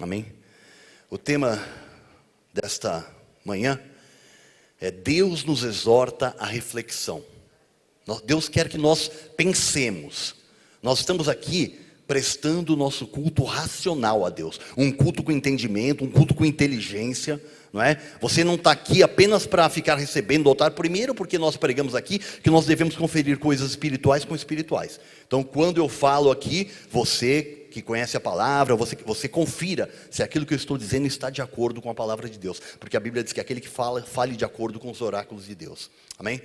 Amém? O tema desta manhã é Deus nos exorta à reflexão. Deus quer que nós pensemos. Nós estamos aqui prestando o nosso culto racional a Deus. Um culto com entendimento, um culto com inteligência, não é? Você não está aqui apenas para ficar recebendo do altar. Primeiro porque nós pregamos aqui que nós devemos conferir coisas espirituais com espirituais. Então quando eu falo aqui, você que conhece a palavra, você confira se aquilo que eu estou dizendo está de acordo com a palavra de Deus. Porque a Bíblia diz que aquele que fala, fale de acordo com os oráculos de Deus. Amém?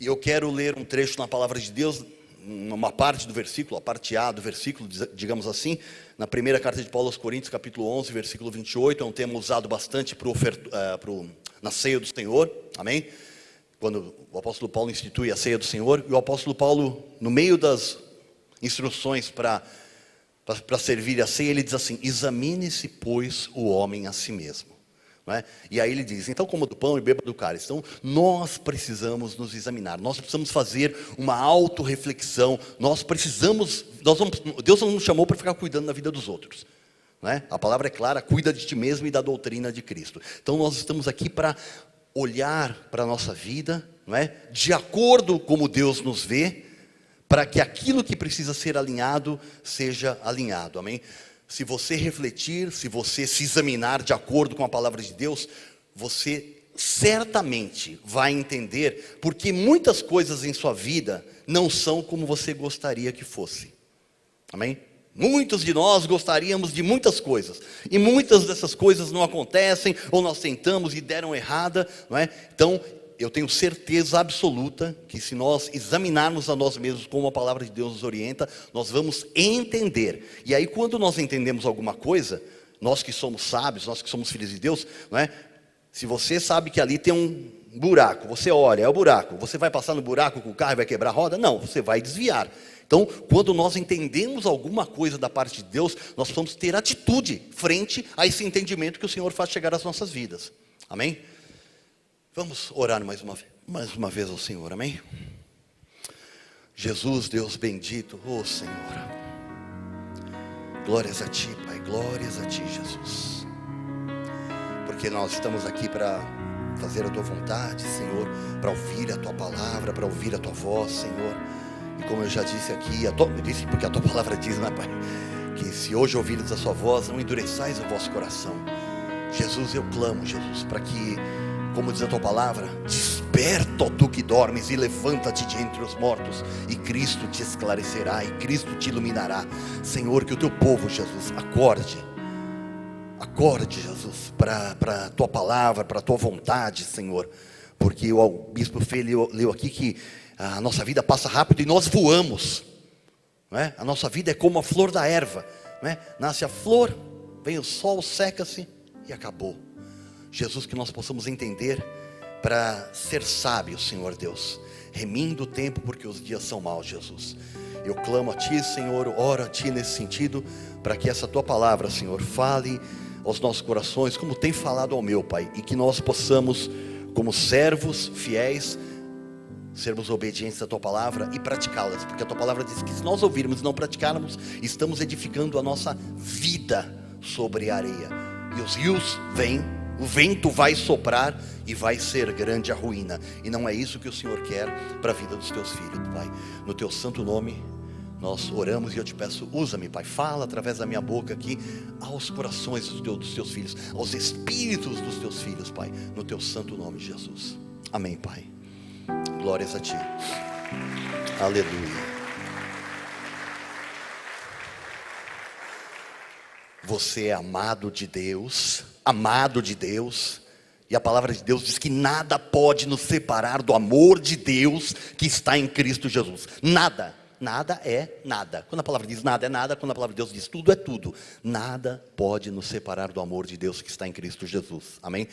E eu quero ler um trecho na palavra de Deus, uma parte do versículo, a parte A do versículo, digamos assim, na primeira carta de Paulo aos Coríntios, capítulo 11, versículo 28, é um tema usado bastante na ceia do Senhor, amém? Quando o apóstolo Paulo institui a ceia do Senhor, e o apóstolo Paulo, no meio das instruções para servir a ceia, ele diz assim: examine-se, pois, o homem a si mesmo. Não é? E aí ele diz: então coma do pão e beba do cálice. Então nós precisamos nos examinar, nós precisamos fazer uma autorreflexão. Deus não nos chamou para ficar cuidando da vida dos outros, não é? A palavra é clara: cuida de ti mesmo e da doutrina de Cristo. Então nós estamos aqui para olhar para a nossa vida, não é? De acordo como Deus nos vê, para que aquilo que precisa ser alinhado, seja alinhado, amém? Se você refletir, se você se examinar de acordo com a palavra de Deus, você certamente vai entender porque muitas coisas em sua vida não são como você gostaria que fosse, amém? Muitos de nós gostaríamos de muitas coisas, e muitas dessas coisas não acontecem, ou nós tentamos e deram errada, não é? Então, eu tenho certeza absoluta que se nós examinarmos a nós mesmos como a palavra de Deus nos orienta, nós vamos entender. E aí quando nós entendemos alguma coisa, nós que somos sábios, nós que somos filhos de Deus, não é? Se você sabe que ali tem um buraco, você olha, é o buraco, você vai passar no buraco com o carro e vai quebrar a roda? Não, você vai desviar. Então, quando nós entendemos alguma coisa da parte de Deus, nós vamos ter atitude frente a esse entendimento que o Senhor faz chegar às nossas vidas. Amém? Vamos orar mais uma vez ao Senhor, amém? Jesus, Deus bendito, Senhor, glórias a Ti, Pai, glórias a Ti, Jesus, porque nós estamos aqui para fazer a Tua vontade, Senhor, para ouvir a Tua palavra, para ouvir a Tua voz, Senhor. E como eu já disse aqui, eu disse porque a Tua palavra diz, né, Pai, que se hoje ouvirdes a Sua voz, não endureçais o vosso coração. Jesus, eu clamo, Jesus, para que, como diz a Tua palavra, desperta, ó tu que dormes, e levanta-te de entre os mortos, e Cristo te esclarecerá, e Cristo te iluminará. Senhor, que o Teu povo, Jesus, acorde, Jesus, para a Tua palavra, para a Tua vontade, Senhor. Porque o bispo Fê leu aqui que a nossa vida passa rápido e nós voamos, não é? A nossa vida é como a flor da erva, não é? Nasce a flor, vem o sol, seca-se e acabou. Jesus, que nós possamos entender para ser sábios, Senhor Deus, remindo o tempo porque os dias são maus, Jesus. Eu clamo a Ti, Senhor, oro a Ti nesse sentido, para que essa Tua palavra, Senhor, fale aos nossos corações, como tem falado ao meu, Pai, e que nós possamos, como servos fiéis, sermos obedientes à Tua palavra e praticá-las, porque a Tua palavra diz que se nós ouvirmos e não praticarmos, estamos edificando a nossa vida sobre a areia, e os rios vêm, o vento vai soprar e vai ser grande a ruína. E não é isso que o Senhor quer para a vida dos Teus filhos, Pai. No Teu santo nome nós oramos e eu Te peço, usa-me, Pai. Fala através da minha boca aqui aos corações dos Teus filhos, aos espíritos dos Teus filhos, Pai. No Teu santo nome, Jesus. Amém, Pai. Glórias a Ti. Aleluia. Você é amado de Deus, e a palavra de Deus diz que nada pode nos separar do amor de Deus que está em Cristo Jesus. Nada é nada. Quando a palavra diz nada é nada, quando a palavra de Deus diz tudo é tudo. Nada pode nos separar do amor de Deus que está em Cristo Jesus. Amém?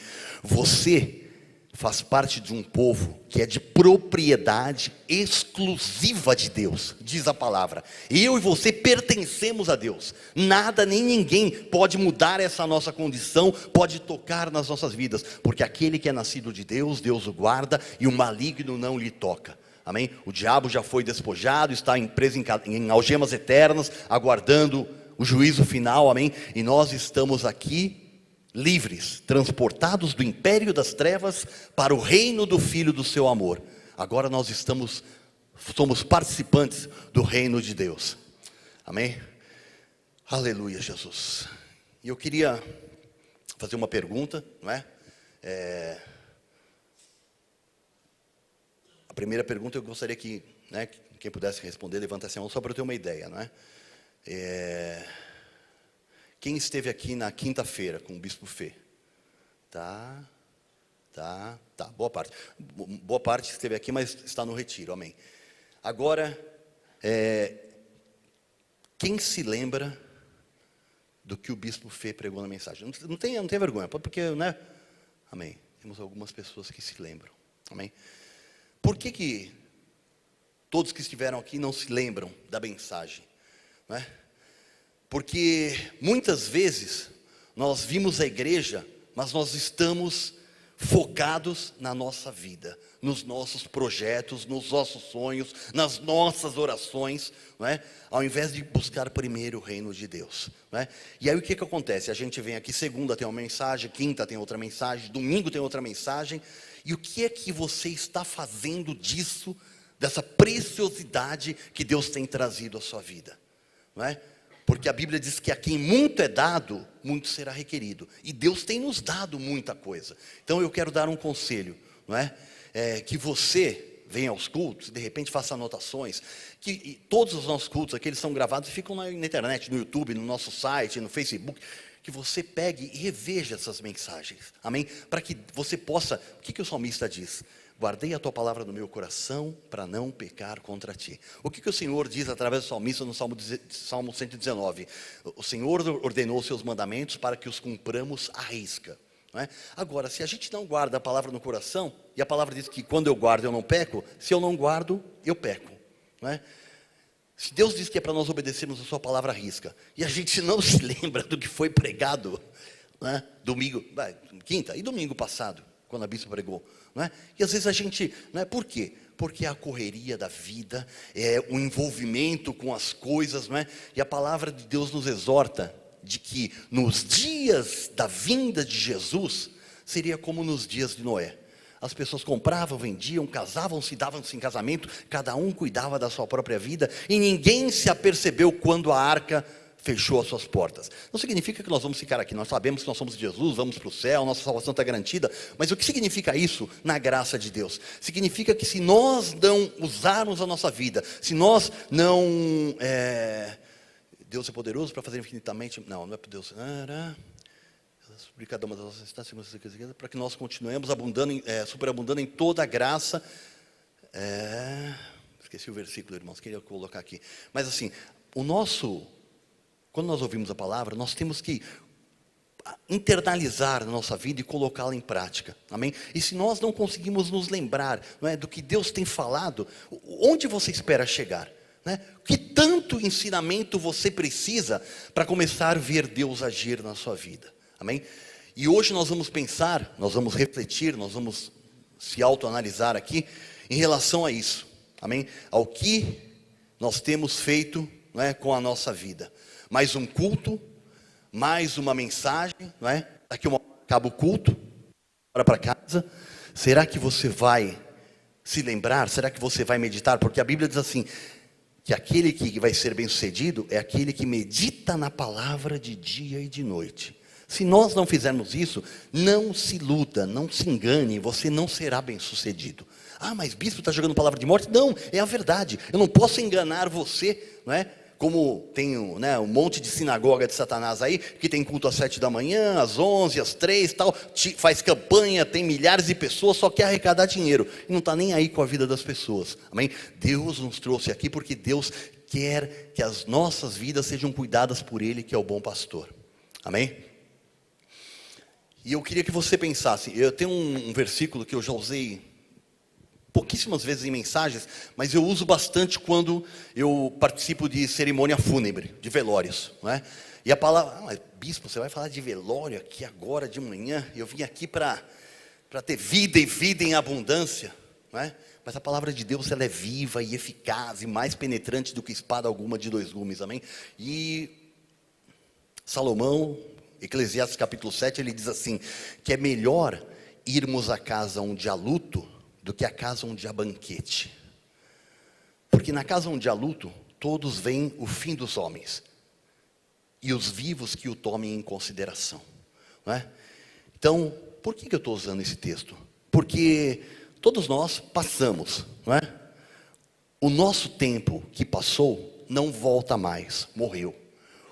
Você faz parte de um povo que é de propriedade exclusiva de Deus, diz a palavra. Eu e você pertencemos a Deus. Nada nem ninguém pode mudar essa nossa condição, pode tocar nas nossas vidas, porque aquele que é nascido de Deus, Deus o guarda e o maligno não lhe toca. Amém? O diabo já foi despojado, está preso em algemas eternas, aguardando o juízo final, amém? E nós estamos aqui livres, transportados do império das trevas para o reino do Filho do seu amor. Agora nós somos participantes do reino de Deus. Amém? Aleluia, Jesus. E eu queria fazer uma pergunta, não é? A primeira pergunta eu gostaria que, né, quem pudesse responder, levantasse a mão só para eu ter uma ideia, não é? Quem esteve aqui na quinta-feira com o Bispo Fê? Tá, boa parte. Boa parte esteve aqui, mas está no retiro, amém. Agora, quem se lembra do que o Bispo Fê pregou na mensagem? Não tem vergonha, porque, né? Amém. Temos algumas pessoas que se lembram, amém. Por que todos que estiveram aqui não se lembram da mensagem? Não é? Porque muitas vezes nós vimos a igreja, mas nós estamos focados na nossa vida, nos nossos projetos, nos nossos sonhos, nas nossas orações, não é? Ao invés de buscar primeiro o reino de Deus, não é? E aí o que acontece? A gente vem aqui, segunda tem uma mensagem, quinta tem outra mensagem, domingo tem outra mensagem, e o que é que você está fazendo disso, dessa preciosidade que Deus tem trazido à sua vida, não é? Porque a Bíblia diz que a quem muito é dado, muito será requerido. E Deus tem nos dado muita coisa. Então eu quero dar um conselho, não é? Que você venha aos cultos, de repente faça anotações. Que todos os nossos cultos aqui, eles são gravados e ficam na internet, no YouTube, no nosso site, no Facebook. Que você pegue e reveja essas mensagens. Amém? Para que você possa... O que o salmista diz? Guardei a tua palavra no meu coração para não pecar contra ti. O que o Senhor diz através do salmista no Salmo 119? O Senhor ordenou os seus mandamentos para que os cumpramos à risca. Não é? Agora, se a gente não guarda a palavra no coração, e a palavra diz que quando eu guardo eu não peco, se eu não guardo, eu peco. Não é? Se Deus diz que é para nós obedecermos a sua palavra à risca, e a gente não se lembra do que foi pregado, não é? Quinta e domingo passado, quando a bispa pregou, não é? E às vezes a gente, não é? Por quê? Porque a correria da vida, o envolvimento com as coisas, não é? E a palavra de Deus nos exorta de que nos dias da vinda de Jesus, seria como nos dias de Noé. As pessoas compravam, vendiam, casavam-se, davam-se em casamento, cada um cuidava da sua própria vida, e ninguém se apercebeu quando a arca fechou as suas portas. Não significa que nós vamos ficar aqui, nós sabemos que nós somos de Jesus, vamos para o céu, nossa salvação está garantida, mas o que significa isso na graça de Deus? Significa que se nós não usarmos a nossa vida, se nós não... Deus é poderoso para fazer infinitamente... Não é por Deus... para que nós continuemos superabundando em toda a graça. Esqueci o versículo, irmãos, queria colocar aqui. Mas assim, quando nós ouvimos a palavra, nós temos que internalizar na nossa vida e colocá-la em prática, amém? E se nós não conseguimos nos lembrar, não é, do que Deus tem falado, onde você espera chegar? Né? Que tanto ensinamento você precisa para começar a ver Deus agir na sua vida, amém? E hoje nós vamos pensar, nós vamos refletir, nós vamos se autoanalisar aqui em relação a isso, amém? Ao que nós temos feito, não é, com a nossa vida. Mais um culto, mais uma mensagem, não é? Daqui acaba o culto, bora para casa. Será que você vai se lembrar? Será que você vai meditar? Porque a Bíblia diz assim, que aquele que vai ser bem sucedido é aquele que medita na palavra de dia e de noite. Se nós não fizermos isso, não se iluda, não se engane, você não será bem sucedido. Ah, mas bispo está jogando palavra de morte? Não, é a verdade. Eu não posso enganar você, não é? Como tem, né, um monte de sinagoga de Satanás aí, que tem culto às 7 da manhã, às 11, às 3, tal, faz campanha, tem milhares de pessoas, só quer arrecadar dinheiro, e não está nem aí com a vida das pessoas, amém? Deus nos trouxe aqui porque Deus quer que as nossas vidas sejam cuidadas por Ele, que é o bom pastor, amém? E eu queria que você pensasse, eu tenho um versículo que eu já usei pouquíssimas vezes em mensagens, mas eu uso bastante quando eu participo de cerimônia fúnebre, de velórios, não é? E a palavra, mas bispo, você vai falar de velório aqui agora de manhã? Eu vim aqui para ter vida e vida em abundância, não é? Mas a palavra de Deus, ela é viva e eficaz e mais penetrante do que espada alguma de dois gumes, amém? E Salomão, Eclesiastes capítulo 7, ele diz assim, que é melhor irmos à casa onde há luto, do que à casa onde há banquete. Porque na casa onde há luto, todos veem o fim dos homens, e os vivos que o tomem em consideração, não é? Então, por que eu estou usando esse texto? Porque todos nós passamos, não é? O nosso tempo que passou não volta mais, morreu.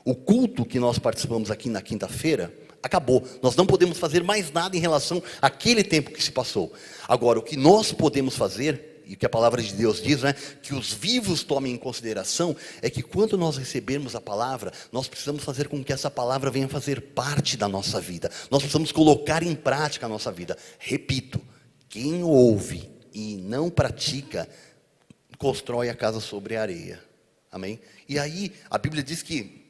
O culto que nós participamos aqui na quinta-feira acabou. Nós não podemos fazer mais nada em relação àquele tempo que se passou. Agora, o que nós podemos fazer, e o que a palavra de Deus diz, né, que os vivos tomem em consideração, é que quando nós recebermos a palavra, nós precisamos fazer com que essa palavra venha fazer parte da nossa vida. Nós precisamos colocar em prática a nossa vida. Repito, quem ouve e não pratica, constrói a casa sobre a areia. Amém? E aí, a Bíblia diz que,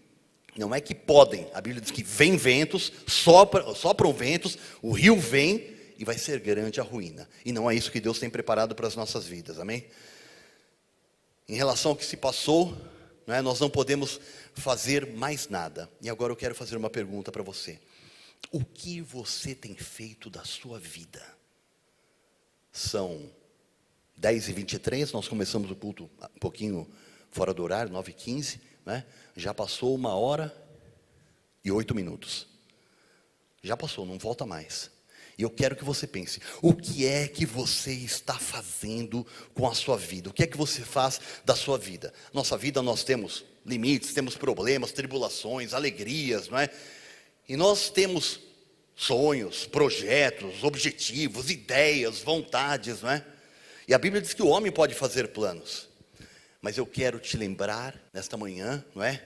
não é que podem, a Bíblia diz que vem ventos, sopram ventos, o rio vem, e vai ser grande a ruína. E não é isso que Deus tem preparado para as nossas vidas, amém? Em relação ao que se passou, não é, nós não podemos fazer mais nada. E agora eu quero fazer uma pergunta para você. O que você tem feito da sua vida? São 10h23, nós começamos o culto um pouquinho fora do horário, 9h15, né? Já passou 1h08. Já passou, não volta mais. E eu quero que você pense, o que é que você está fazendo com a sua vida? O que é que você faz da sua vida? Nossa vida, nós temos limites, temos problemas, tribulações, alegrias, não é? E nós temos sonhos, projetos, objetivos, ideias, vontades, não é? E a Bíblia diz que o homem pode fazer planos. Mas eu quero te lembrar, nesta manhã, não é?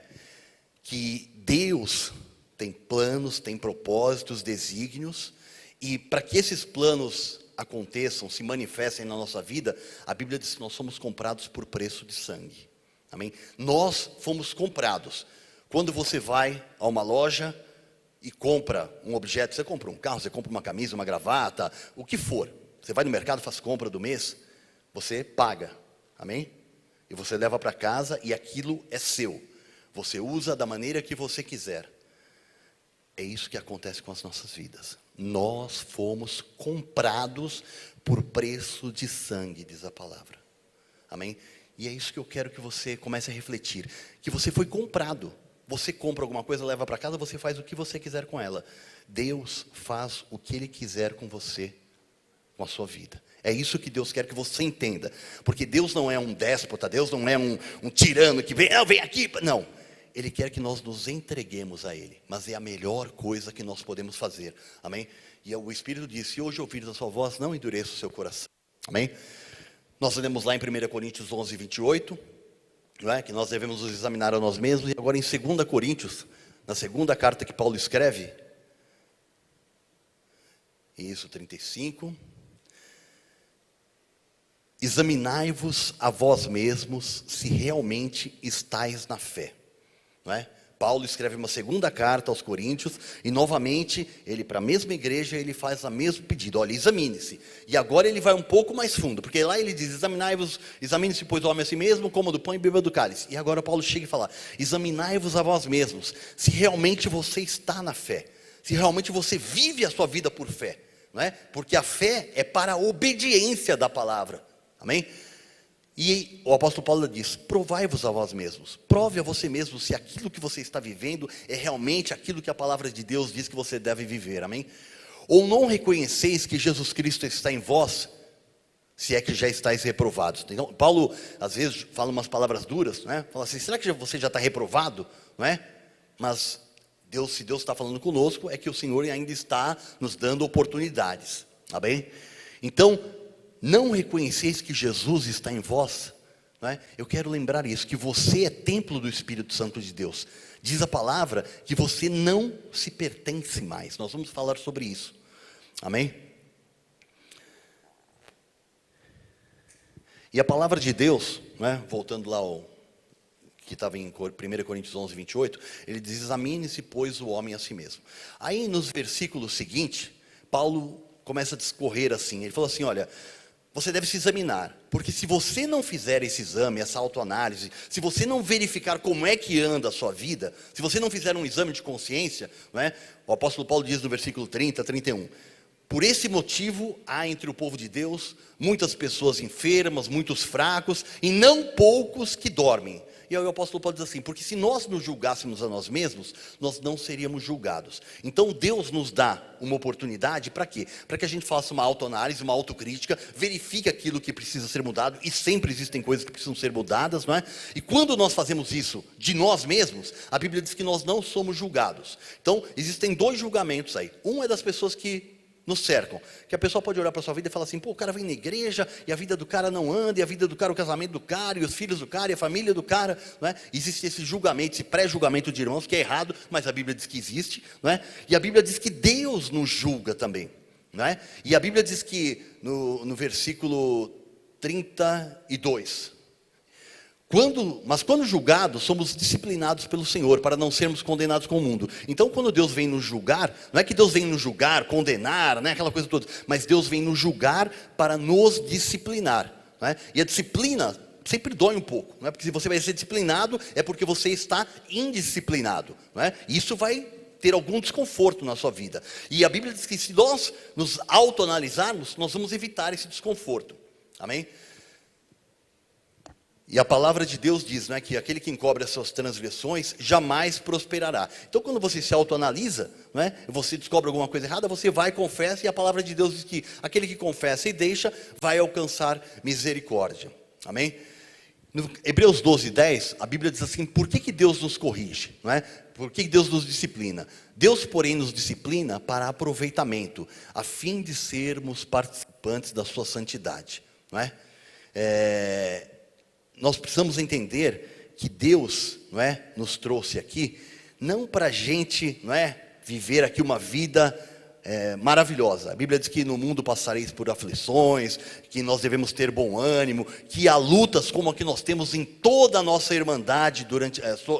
Que Deus tem planos, tem propósitos, desígnios. E para que esses planos aconteçam, se manifestem na nossa vida, a Bíblia diz que nós somos comprados por preço de sangue. Amém? Nós fomos comprados. Quando você vai a uma loja e compra um objeto, você compra um carro, você compra uma camisa, uma gravata, o que for. Você vai no mercado, faz compra do mês, você paga. Amém? E você leva para casa e aquilo é seu. Você usa da maneira que você quiser. É isso que acontece com as nossas vidas. Nós fomos comprados por preço de sangue, diz a palavra. Amém? E é isso que eu quero que você comece a refletir. Que você foi comprado. Você compra alguma coisa, leva para casa, você faz o que você quiser com ela. Deus faz o que Ele quiser com você, com a sua vida. É isso que Deus quer que você entenda. Porque Deus não é um déspota, Deus não é um tirano que vem aqui. Não. Ele quer que nós nos entreguemos a Ele. Mas é a melhor coisa que nós podemos fazer. Amém? E o Espírito diz, se hoje ouvires a sua voz, não endureça o seu coração. Amém? Nós lemos lá em 1 Coríntios 11:28, não é? Que nós devemos nos examinar a nós mesmos. E agora em 2 Coríntios, na segunda carta que Paulo escreve, isso, 35. Examinai-vos a vós mesmos se realmente estáis na fé. Não é? Paulo escreve uma segunda carta aos Coríntios e novamente, ele para a mesma igreja, ele faz o mesmo pedido, olha, examine-se. E agora ele vai um pouco mais fundo, porque lá ele diz, examine-se pois o homem a si mesmo, coma do pão e beba do cálice. E agora Paulo chega e fala, examinai-vos a vós mesmos, se realmente você está na fé, se realmente você vive a sua vida por fé, não é? Porque a fé é para a obediência da palavra, amém? E o apóstolo Paulo diz, provai-vos a vós mesmos, prove a você mesmo se aquilo que você está vivendo é realmente aquilo que a palavra de Deus diz que você deve viver, amém? Ou não reconheceis que Jesus Cristo está em vós, se é que já estáis reprovados. Então, Paulo, às vezes, fala umas palavras duras, né? Fala assim, será que você já está reprovado? Não é? Mas, se Deus está falando conosco, é que o Senhor ainda está nos dando oportunidades, amém? Então, não reconheceis que Jesus está em vós, não é? Eu quero lembrar isso, que você é templo do Espírito Santo de Deus. Diz a palavra que você não se pertence mais. Nós vamos falar sobre isso, amém? E a palavra de Deus, não é? Voltando lá ao que estava em 1 Coríntios 11:28, ele diz, examine-se pois o homem a si mesmo. Aí nos versículos seguintes, Paulo começa a discorrer assim, ele falou assim, olha, você deve se examinar, porque se você não fizer esse exame, essa autoanálise, se você não verificar como é que anda a sua vida, se você não fizer um exame de consciência, não é? O apóstolo Paulo diz no versículo 30, 31, por esse motivo há entre o povo de Deus muitas pessoas enfermas, muitos fracos e não poucos que dormem. E aí o apóstolo Paulo diz assim, porque se nós nos julgássemos a nós mesmos, nós não seríamos julgados. Então Deus nos dá uma oportunidade para quê? Para que a gente faça uma autoanálise, uma autocrítica, verifique aquilo que precisa ser mudado, e sempre existem coisas que precisam ser mudadas, não é? E quando nós fazemos isso de nós mesmos, a Bíblia diz que nós não somos julgados. Então existem dois julgamentos aí. Um é das pessoas que nos cercam, que a pessoa pode olhar para a sua vida e falar assim, pô, o cara vem na igreja, e a vida do cara não anda, e a vida do cara, o casamento do cara, e os filhos do cara, e a família do cara, não é? Existe esse julgamento, esse pré-julgamento de irmãos, que é errado, mas a Bíblia diz que existe, não é? E a Bíblia diz que Deus nos julga também, não é? E a Bíblia diz que, no versículo 32, mas quando julgados, somos disciplinados pelo Senhor, para não sermos condenados com o mundo. Então quando Deus vem nos julgar, não é que Deus vem nos julgar, condenar, né, aquela coisa toda, mas Deus vem nos julgar para nos disciplinar, não é? E a disciplina sempre dói um pouco, não é? Porque se você vai ser disciplinado, é porque você está indisciplinado, não é? E isso vai ter algum desconforto na sua vida. E a Bíblia diz que se nós nos autoanalisarmos, nós vamos evitar esse desconforto. Amém? E a palavra de Deus diz, né, que aquele que encobre as suas transgressões jamais prosperará. Então quando você se autoanalisa, né, você descobre alguma coisa errada, você vai, confessa, e a palavra de Deus diz que aquele que confessa e deixa, vai alcançar misericórdia. Amém? No Hebreus 12, 10, a Bíblia diz assim, por que Deus nos corrige? Não é? Por que Deus nos disciplina? Deus, porém, nos disciplina para aproveitamento, a fim de sermos participantes da sua santidade. Não é? Nós precisamos entender que Deus, não é, nos trouxe aqui, não para a gente, não é, viver aqui uma vida maravilhosa. A Bíblia diz que no mundo passareis por aflições, que nós devemos ter bom ânimo, que há lutas como a que nós temos em toda a nossa irmandade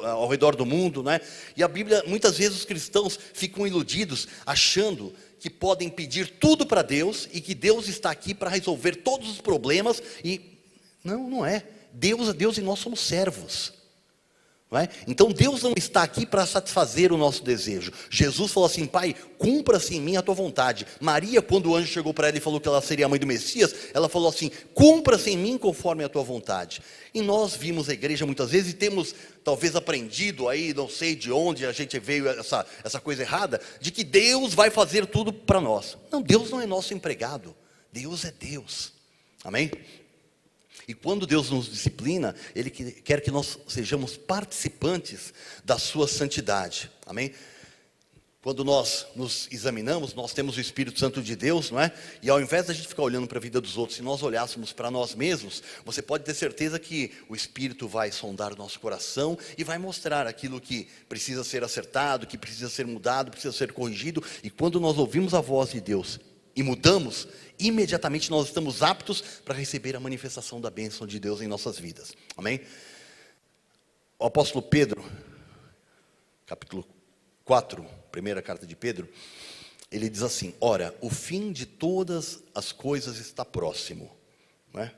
ao redor do mundo, né? E a Bíblia, muitas vezes os cristãos ficam iludidos, achando que podem pedir tudo para Deus, e que Deus está aqui para resolver todos os problemas, e não é. Deus é Deus e nós somos servos, não é? Então Deus não está aqui para satisfazer o nosso desejo. Jesus falou assim, Pai, cumpra-se em mim a tua vontade. Maria, quando o anjo chegou para ela e falou que ela seria a mãe do Messias, ela falou assim, cumpra-se em mim conforme a tua vontade. E nós vimos a igreja muitas vezes e temos talvez aprendido aí, não sei de onde a gente veio essa coisa errada, de que Deus vai fazer tudo para nós. Não, Deus não é nosso empregado, Deus é Deus. Amém? E quando Deus nos disciplina, Ele quer que nós sejamos participantes da sua santidade. Amém? Quando nós nos examinamos, nós temos o Espírito Santo de Deus, não é? E ao invés da gente ficar olhando para a vida dos outros, se nós olhássemos para nós mesmos, você pode ter certeza que o Espírito vai sondar o nosso coração e vai mostrar aquilo que precisa ser acertado, que precisa ser mudado, precisa ser corrigido. E quando nós ouvimos a voz de Deus e mudamos, imediatamente nós estamos aptos para receber a manifestação da bênção de Deus em nossas vidas. Amém? O apóstolo Pedro, capítulo 4, primeira carta de Pedro, ele diz assim, ora, o fim de todas as coisas está próximo. Não é?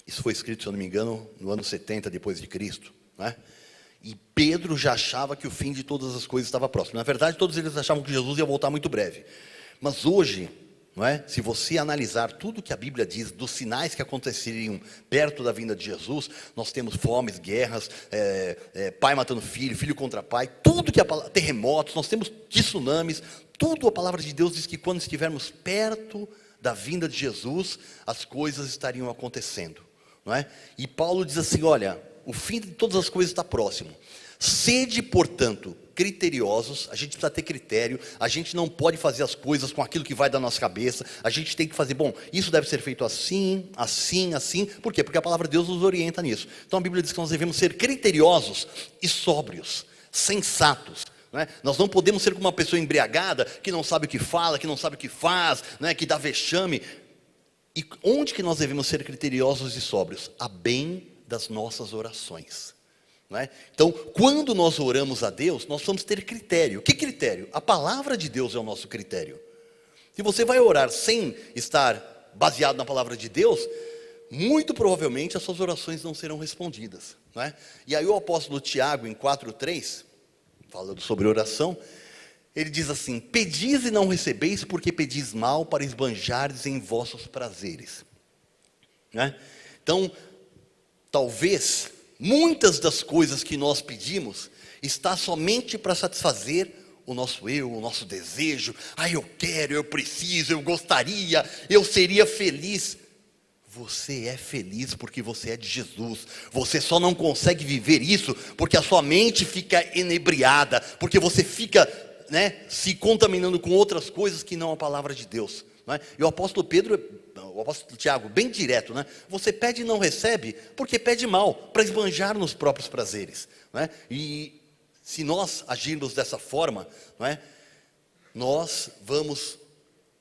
Isso foi escrito, se eu não me engano, no ano 70 depois de Cristo, não é? E Pedro já achava que o fim de todas as coisas estava próximo. Na verdade, todos eles achavam que Jesus ia voltar muito breve. Mas hoje, não é? Se você analisar tudo que a Bíblia diz, dos sinais que aconteceriam perto da vinda de Jesus, nós temos fomes, guerras, pai matando filho, filho contra pai, tudo que terremotos, nós temos tsunamis, tudo a palavra de Deus diz que quando estivermos perto da vinda de Jesus, as coisas estariam acontecendo. Não é? E Paulo diz assim, olha, o fim de todas as coisas está próximo. Sede, portanto, criteriosos. A gente precisa ter critério. A gente não pode fazer as coisas com aquilo que vai da nossa cabeça. A gente tem que fazer, bom, isso deve ser feito assim, assim, assim. Por quê? Porque a palavra de Deus nos orienta nisso. Então a Bíblia diz que nós devemos ser criteriosos e sóbrios, sensatos. Não é? Nós não podemos ser como uma pessoa embriagada, que não sabe o que fala, que não sabe o que faz, não é? Que dá vexame. E onde que nós devemos ser criteriosos e sóbrios? A bem das nossas orações. não é? Então, quando nós oramos a Deus, nós vamos ter critério. Que critério? A palavra de Deus é o nosso critério. Se você vai orar sem estar baseado na palavra de Deus, muito provavelmente as suas orações não serão respondidas, não é? E aí o apóstolo Tiago, em 4:3, falando sobre oração, ele diz assim: pedis e não recebeis, porque pedis mal, para esbanjares em vossos prazeres, não é? Então, talvez muitas das coisas que nós pedimos está somente para satisfazer o nosso eu, o nosso desejo. Eu quero, eu preciso, eu gostaria, eu seria feliz. Você é feliz porque você é de Jesus. Você só não consegue viver isso porque a sua mente fica enebriada, porque você fica, se contaminando com outras coisas que não a palavra de Deus, não é? E o apóstolo Tiago, bem direto, você pede e não recebe porque pede mal, para esbanjar nos próprios prazeres, não é? E se nós agirmos dessa forma, não é? Nós vamos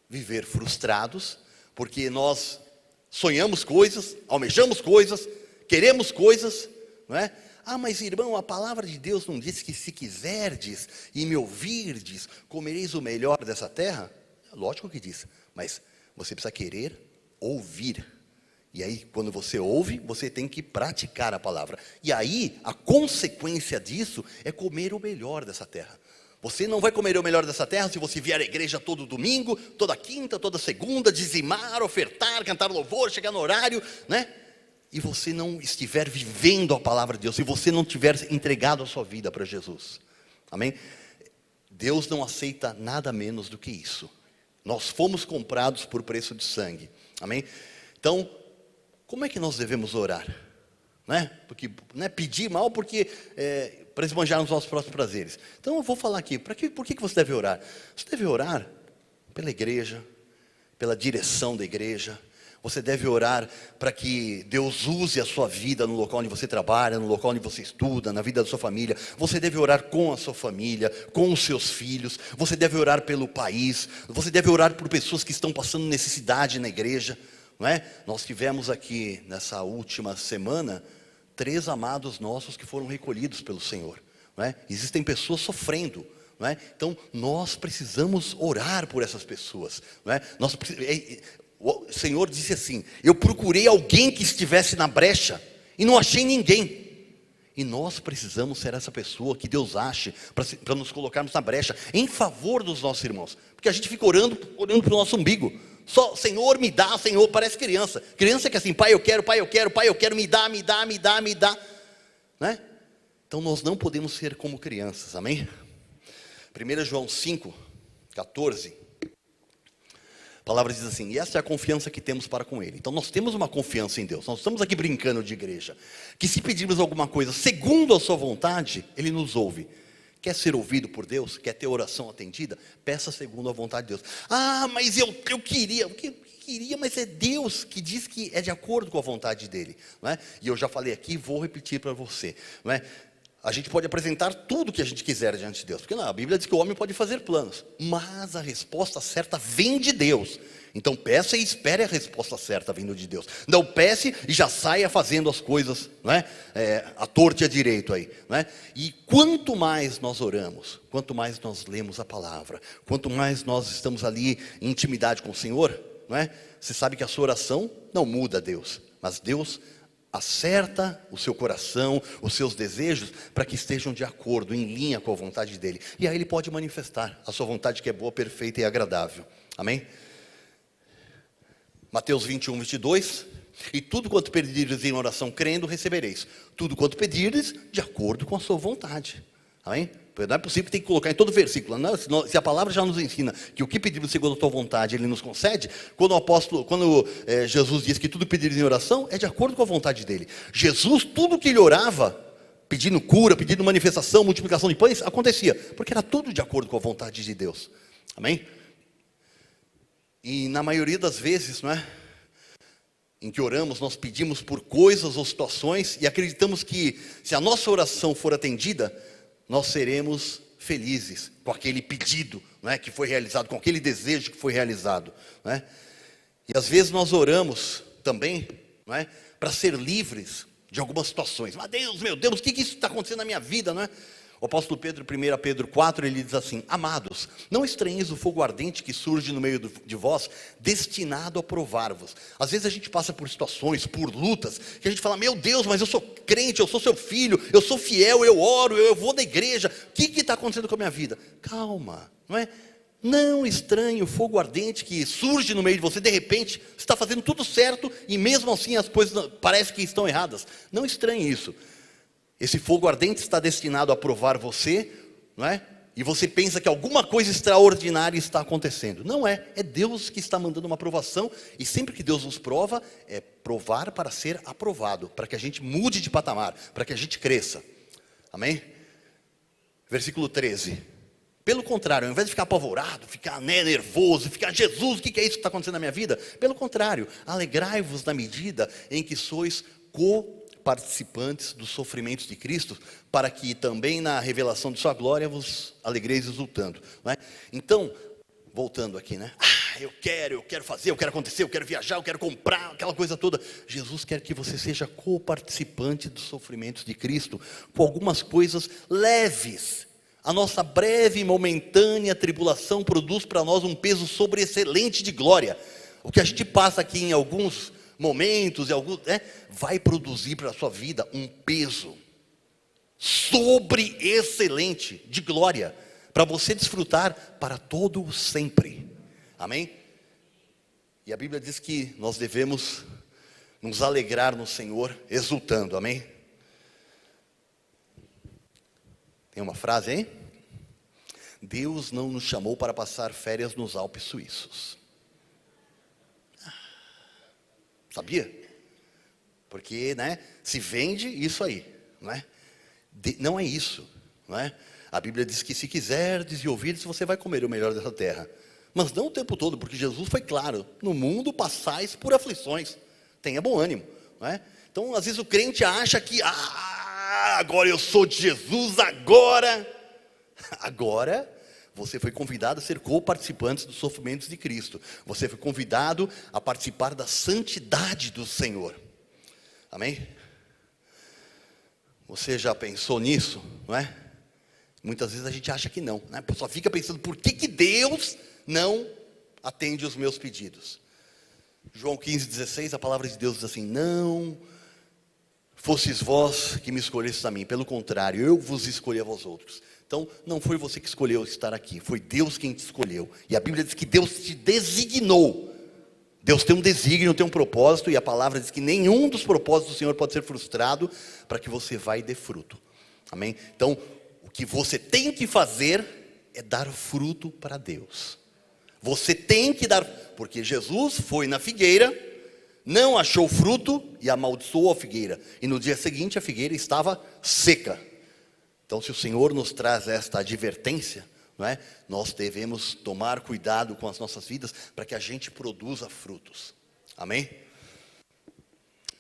viver frustrados, porque nós sonhamos coisas, almejamos coisas, queremos coisas, não é? Mas irmão, a palavra de Deus não diz que se quiserdes e me ouvirdes, comereis o melhor dessa terra? Lógico que diz, mas você precisa querer ouvir. E aí, quando você ouve, você tem que praticar a palavra. E aí, a consequência disso é comer o melhor dessa terra. Você não vai comer o melhor dessa terra se você vier à igreja todo domingo, toda quinta, toda segunda, dizimar, ofertar, cantar louvor, chegar no horário, né? E você não estiver vivendo a palavra de Deus, se você não tiver entregado a sua vida para Jesus. Amém? Deus não aceita nada menos do que isso. Nós fomos comprados por preço de sangue. Amém? Então, como é que nós devemos orar? Porque, pedir mal porque para esbanjar nos nossos próprios prazeres. Então eu vou falar aqui, por que você deve orar? Você deve orar pela igreja, pela direção da igreja. Você deve orar para que Deus use a sua vida no local onde você trabalha, no local onde você estuda, na vida da sua família. Você deve orar com a sua família, com os seus filhos. Você deve orar pelo país. Você deve orar por pessoas que estão passando necessidade na igreja. Não é? Nós tivemos aqui, nessa última semana, 3 amados nossos que foram recolhidos pelo Senhor. Não é? Existem pessoas sofrendo. Não é? Então, nós precisamos orar por essas pessoas. Não é? O Senhor disse assim: eu procurei alguém que estivesse na brecha e não achei ninguém. E nós precisamos ser essa pessoa que Deus ache para nos colocarmos na brecha em favor dos nossos irmãos. Porque a gente fica orando para o nosso umbigo. Só, Senhor, me dá, Senhor, parece criança. Criança que é assim, pai, eu quero, pai, eu quero, pai, eu quero, me dá, me dá, me dá, me dá. Né? Então nós não podemos ser como crianças, amém? 1 João 5:14, a palavra diz assim: e essa é a confiança que temos para com Ele. Então nós temos uma confiança em Deus. Nós estamos aqui brincando de igreja, que se pedirmos alguma coisa segundo a sua vontade, Ele nos ouve. Quer ser ouvido por Deus? Quer ter oração atendida? Peça segundo a vontade de Deus. Mas eu queria, mas é Deus que diz que é de acordo com a vontade dEle, não é? E eu já falei aqui, vou repetir para você, não é? A gente pode apresentar tudo que a gente quiser diante de Deus, porque a Bíblia diz que o homem pode fazer planos, mas a resposta certa vem de Deus. Então peça e espere a resposta certa vindo de Deus. Não peça e já saia fazendo as coisas, não é? À torta e à direito aí, não é? E quanto mais nós oramos, quanto mais nós lemos a palavra, quanto mais nós estamos ali em intimidade com o Senhor, não é? Você sabe que a sua oração não muda Deus, mas Deus acerta o seu coração, os seus desejos, para que estejam de acordo, em linha com a vontade dEle. E aí Ele pode manifestar a sua vontade, que é boa, perfeita e agradável. Amém? Mateus 21:22, e tudo quanto pedirdes em oração crendo, recebereis. Tudo quanto pedirdes, de acordo com a sua vontade. Amém? Não é possível que tem que colocar em todo versículo. Não, se a palavra já nos ensina que o que pedimos segundo a tua vontade, Ele nos concede. Quando Jesus diz que tudo pedirdes em oração, é de acordo com a vontade dEle. Jesus, tudo que Ele orava, pedindo cura, pedindo manifestação, multiplicação de pães, acontecia, porque era tudo de acordo com a vontade de Deus. Amém? E na maioria das vezes, não é? Em que oramos, nós pedimos por coisas ou situações e acreditamos que se a nossa oração for atendida, nós seremos felizes com aquele pedido, não é, que foi realizado, com aquele desejo que foi realizado, não é? E às vezes nós oramos também, não é, para ser livres de algumas situações. Mas Deus, meu Deus, o que isso está acontecendo na minha vida, não é? O apóstolo Pedro, 1 Pedro 4, ele diz assim: amados, não estranheis o fogo ardente que surge no meio de vós, destinado a provar-vos. Às vezes a gente passa por situações, por lutas, que a gente fala: meu Deus, mas eu sou crente, eu sou seu filho, eu sou fiel, eu oro, eu vou da igreja, o que está acontecendo com a minha vida? Calma, não é? Não estranhe o fogo ardente que surge no meio de você. De repente, você está fazendo tudo certo e mesmo assim as coisas parecem que estão erradas. Não estranhe isso. Esse fogo ardente está destinado a provar você, não é? E você pensa que alguma coisa extraordinária está acontecendo. Não é, é Deus que está mandando uma aprovação. E sempre que Deus nos prova, é provar para ser aprovado, para que a gente mude de patamar, para que a gente cresça. Amém? Versículo 13. Pelo contrário, ao invés de ficar apavorado, ficar nervoso, ficar: Jesus, o que é isso que está acontecendo na minha vida? Pelo contrário, alegrai-vos na medida em que sois co-participantes dos sofrimentos de Cristo, para que também na revelação de sua glória vos alegreis exultando, não é? Então, voltando aqui, né? Eu quero fazer, eu quero acontecer, eu quero viajar, eu quero comprar, aquela coisa toda. Jesus quer que você seja co-participante dos sofrimentos de Cristo, com algumas coisas leves. A nossa breve e momentânea tribulação produz para nós um peso sobreexcelente de glória. O que a gente passa aqui em alguns momentos, vai produzir para a sua vida um peso sobreexcelente de glória, para você desfrutar para todo o sempre. Amém? E a Bíblia diz que nós devemos nos alegrar no Senhor, exultando. Amém? Tem uma frase aí? Deus não nos chamou para passar férias nos Alpes suíços. Sabia? Porque, né, se vende isso aí, não é? Não é isso, não é? A Bíblia diz que se quiserdes e ouvirdes, você vai comer o melhor dessa terra. Mas não o tempo todo, porque Jesus foi claro: no mundo passais por aflições, tenha bom ânimo, não é? Então, às vezes o crente acha que: agora eu sou de Jesus, agora você foi convidado a ser co-participante dos sofrimentos de Cristo. Você foi convidado a participar da santidade do Senhor. Amém? Você já pensou nisso, não é? Muitas vezes a gente acha que não, né? Só fica pensando: por que Deus não atende os meus pedidos? João 15,16, a palavra de Deus diz assim: não fostes vós que me escolhestes a mim, pelo contrário, eu vos escolhi a vós outros. Então, não foi você que escolheu estar aqui, foi Deus quem te escolheu. E a Bíblia diz que Deus te designou. Deus tem um desígnio, tem um propósito, e a palavra diz que nenhum dos propósitos do Senhor pode ser frustrado, para que você vá e dê fruto. Amém? Então, o que você tem que fazer é dar fruto para Deus. Você tem que dar, porque Jesus foi na figueira, não achou fruto e amaldiçoou a figueira. E no dia seguinte a figueira estava seca. Então, se o Senhor nos traz esta advertência, não é? Nós devemos tomar cuidado com as nossas vidas, para que a gente produza frutos. Amém?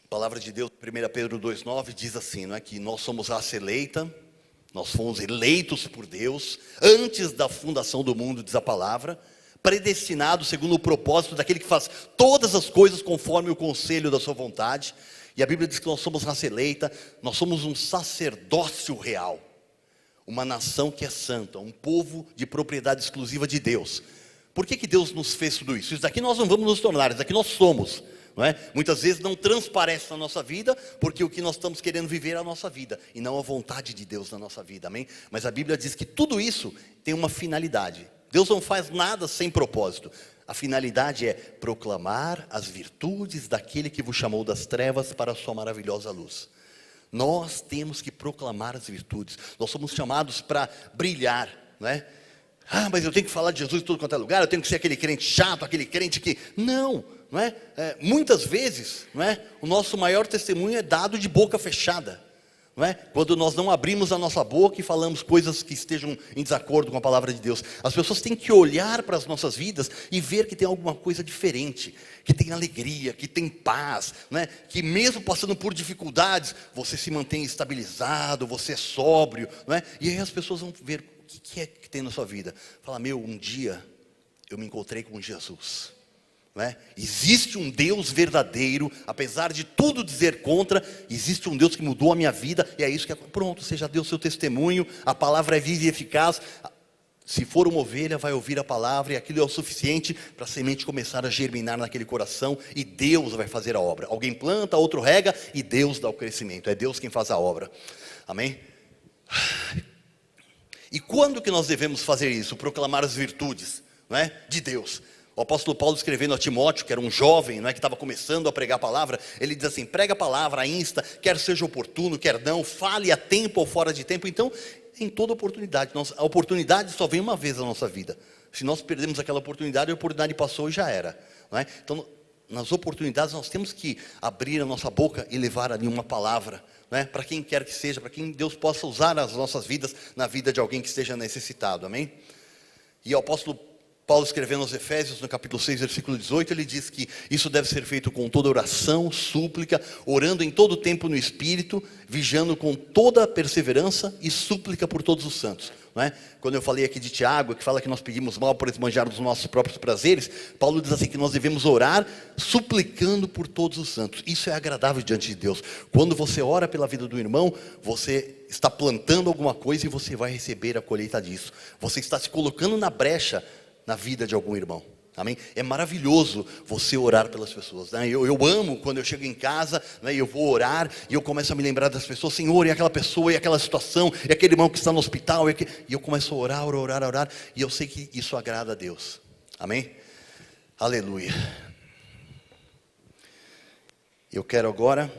A palavra de Deus, 1 Pedro 2,9 diz assim, não é? Que nós somos raça eleita, nós fomos eleitos por Deus, antes da fundação do mundo, diz a palavra, predestinado segundo o propósito daquele que faz todas as coisas conforme o conselho da sua vontade. E a Bíblia diz que nós somos raça eleita, nós somos um sacerdócio real, uma nação que é santa, um povo de propriedade exclusiva de Deus. Por que Deus nos fez tudo isso? Isso daqui nós não vamos nos tornar, isso daqui nós somos, não é? Muitas vezes não transparece na nossa vida, porque o que nós estamos querendo viver é a nossa vida, e não a vontade de Deus na nossa vida, amém? Mas a Bíblia diz que tudo isso tem uma finalidade. Deus não faz nada sem propósito. A finalidade é proclamar as virtudes daquele que vos chamou das trevas para a sua maravilhosa luz. Nós temos que proclamar as virtudes. Nós somos chamados para brilhar, não é? Mas eu tenho que falar de Jesus em todo quanto é lugar, eu tenho que ser aquele crente chato, aquele crente que... Não é? Muitas vezes, não é? O nosso maior testemunho é dado de boca fechada, não é? Quando nós não abrimos a nossa boca e falamos coisas que estejam em desacordo com a palavra de Deus. As pessoas têm que olhar para as nossas vidas e ver que tem alguma coisa diferente, que tem alegria, que tem paz, não é? Que mesmo passando por dificuldades, você se mantém estabilizado, você é sóbrio, não é? E aí as pessoas vão ver o que é que tem na sua vida. Fala: um dia eu me encontrei com Jesus. não é? Existe um Deus verdadeiro, apesar de tudo dizer contra, existe um Deus que mudou a minha vida, e é isso que pronto, você já deu o seu testemunho, a palavra é viva e eficaz. Se for uma ovelha, vai ouvir a palavra, e aquilo é o suficiente para a semente começar a germinar naquele coração, e Deus vai fazer a obra. Alguém planta, outro rega, e Deus dá o crescimento. É Deus quem faz a obra. Amém? E quando que nós devemos fazer isso? Proclamar as virtudes, não é? De Deus. O apóstolo Paulo, escrevendo a Timóteo, que era um jovem, não é, que estava começando a pregar a palavra, ele diz assim: prega a palavra, insta, quer seja oportuno, quer não, fale a tempo ou fora de tempo. Então, em toda oportunidade, a oportunidade só vem uma vez na nossa vida. Se nós perdemos aquela oportunidade, a oportunidade passou e já era, não é? Então, nas oportunidades nós temos que abrir a nossa boca e levar ali uma palavra, não é? Para quem quer que seja, para quem Deus possa usar as nossas vidas, na vida de alguém que esteja necessitado, amém? E o apóstolo Paulo, escrevendo aos Efésios, no capítulo 6, versículo 18, ele diz que isso deve ser feito com toda oração, súplica, orando em todo tempo no Espírito, vigiando com toda perseverança e súplica por todos os santos, não é? Quando eu falei aqui de Tiago, que fala que nós pedimos mal por esbanjar dos nossos próprios prazeres, Paulo diz assim, que nós devemos orar suplicando por todos os santos. Isso é agradável diante de Deus. Quando você ora pela vida do irmão, você está plantando alguma coisa e você vai receber a colheita disso. Você está se colocando na brecha na vida de algum irmão, amém? É maravilhoso você orar pelas pessoas, né? Eu amo quando eu chego em casa, né, e eu vou orar, e eu começo a me lembrar das pessoas, Senhor, e aquela pessoa, e aquela situação, e aquele irmão que está no hospital, e eu começo a orar, e eu sei que isso agrada a Deus, amém? Aleluia. Eu quero agora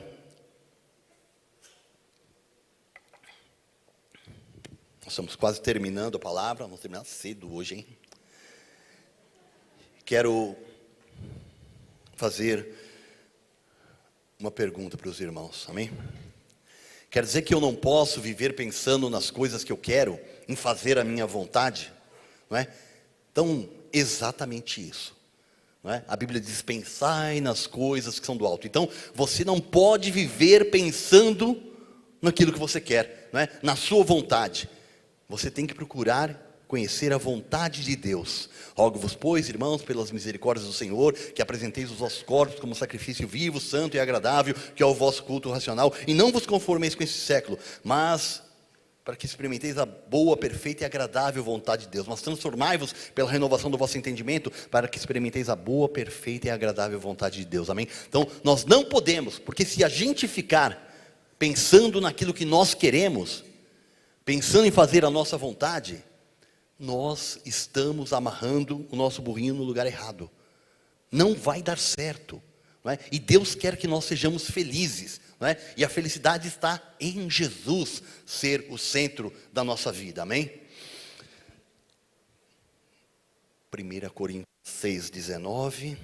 nós estamos quase terminando a palavra, vamos terminar cedo hoje, hein? Quero fazer uma pergunta para os irmãos, amém? Quer dizer que eu não posso viver pensando nas coisas que eu quero, em fazer a minha vontade, não é? Então, exatamente isso, não é? A Bíblia diz, pensai nas coisas que são do alto. Então, você não pode viver pensando naquilo que você quer, não é? Na sua vontade. Você tem que procurar conhecer a vontade de Deus. Rogo-vos, pois, irmãos, pelas misericórdias do Senhor, que apresenteis os vossos corpos como sacrifício vivo, santo e agradável, que é o vosso culto racional, e não vos conformeis com esse século, mas para que experimenteis a boa, perfeita e agradável vontade de Deus. Mas transformai-vos pela renovação do vosso entendimento, para que experimenteis a boa, perfeita e agradável vontade de Deus, amém? Então, nós não podemos, porque se a gente ficar pensando naquilo que nós queremos, pensando em fazer a nossa vontade, nós estamos amarrando o nosso burrinho no lugar errado. Não vai dar certo, não é? E Deus quer que nós sejamos felizes, não é? E a felicidade está em Jesus ser o centro da nossa vida, amém? 1 Coríntios 6:19.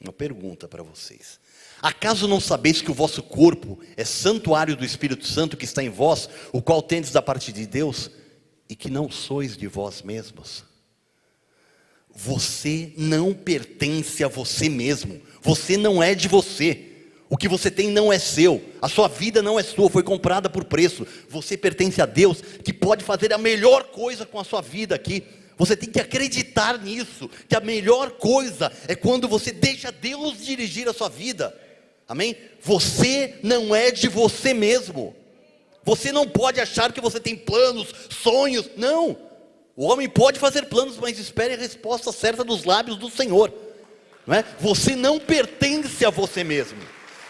Uma pergunta para vocês. Acaso não sabeis que o vosso corpo é santuário do Espírito Santo que está em vós, o qual tendes da parte de Deus, e que não sois de vós mesmos? Você não pertence a você mesmo. Você não é de você. O que você tem não é seu. A sua vida não é sua, foi comprada por preço. Você pertence a Deus, que pode fazer a melhor coisa com a sua vida aqui. Você tem que acreditar nisso, que a melhor coisa é quando você deixa Deus dirigir a sua vida. Amém? Você não é de você mesmo. Você não pode achar que você tem planos, sonhos. Não. O homem pode fazer planos, mas espere a resposta certa dos lábios do Senhor, não é? Você não pertence a você mesmo.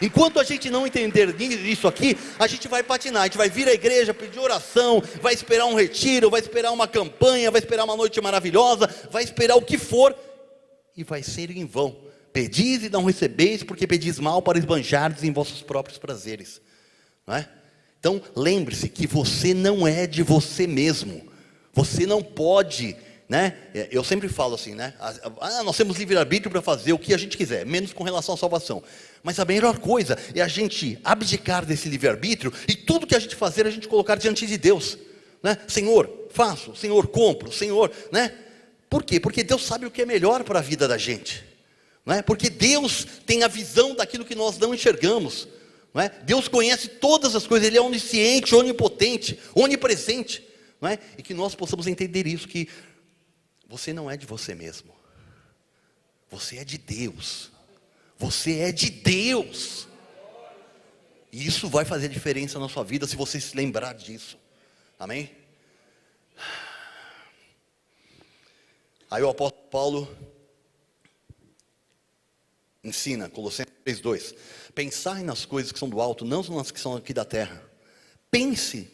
Enquanto a gente não entender isso aqui, a gente vai patinar. A gente vai vir à igreja, pedir oração, vai esperar um retiro, vai esperar uma campanha, vai esperar uma noite maravilhosa, vai esperar o que for, e vai ser em vão. Pedis e não recebeis, porque pedis mal para esbanjardes em vossos próprios prazeres, não é? Então lembre-se que você não é de você mesmo. Você não pode, né? Eu sempre falo assim, né? Nós temos livre-arbítrio para fazer o que a gente quiser, menos com relação à salvação. Mas a melhor coisa é a gente abdicar desse livre-arbítrio e tudo que a gente fazer, a gente colocar diante de Deus, né? Senhor, faço, Senhor, compro, Senhor, né? Por quê? Porque Deus sabe o que é melhor para a vida da gente, não é? Porque Deus tem a visão daquilo que nós não enxergamos, não é? Deus conhece todas as coisas, Ele é onisciente, onipotente, onipresente, não é? E que nós possamos entender isso, que você não é de você mesmo. Você é de Deus. Você é de Deus. E isso vai fazer diferença na sua vida se você se lembrar disso. Amém? Aí o apóstolo Paulo ensina, Colossenses 3:2. Pensai nas coisas que são do alto, não nas que são aqui da terra. Pense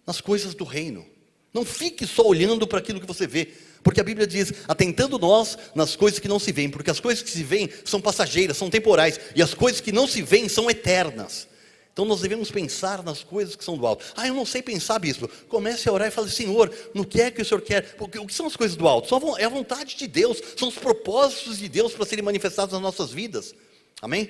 nas coisas do reino. Não fique só olhando para aquilo que você vê. Porque a Bíblia diz, atentando nós nas coisas que não se veem. Porque as coisas que se veem são passageiras, são temporais. E as coisas que não se veem são eternas. Então nós devemos pensar nas coisas que são do alto. Eu não sei pensar, bispo. Comece a orar e fale, Senhor, no que é que o Senhor quer? Porque, o que são as coisas do alto? É a vontade de Deus. São os propósitos de Deus para serem manifestados nas nossas vidas. Amém?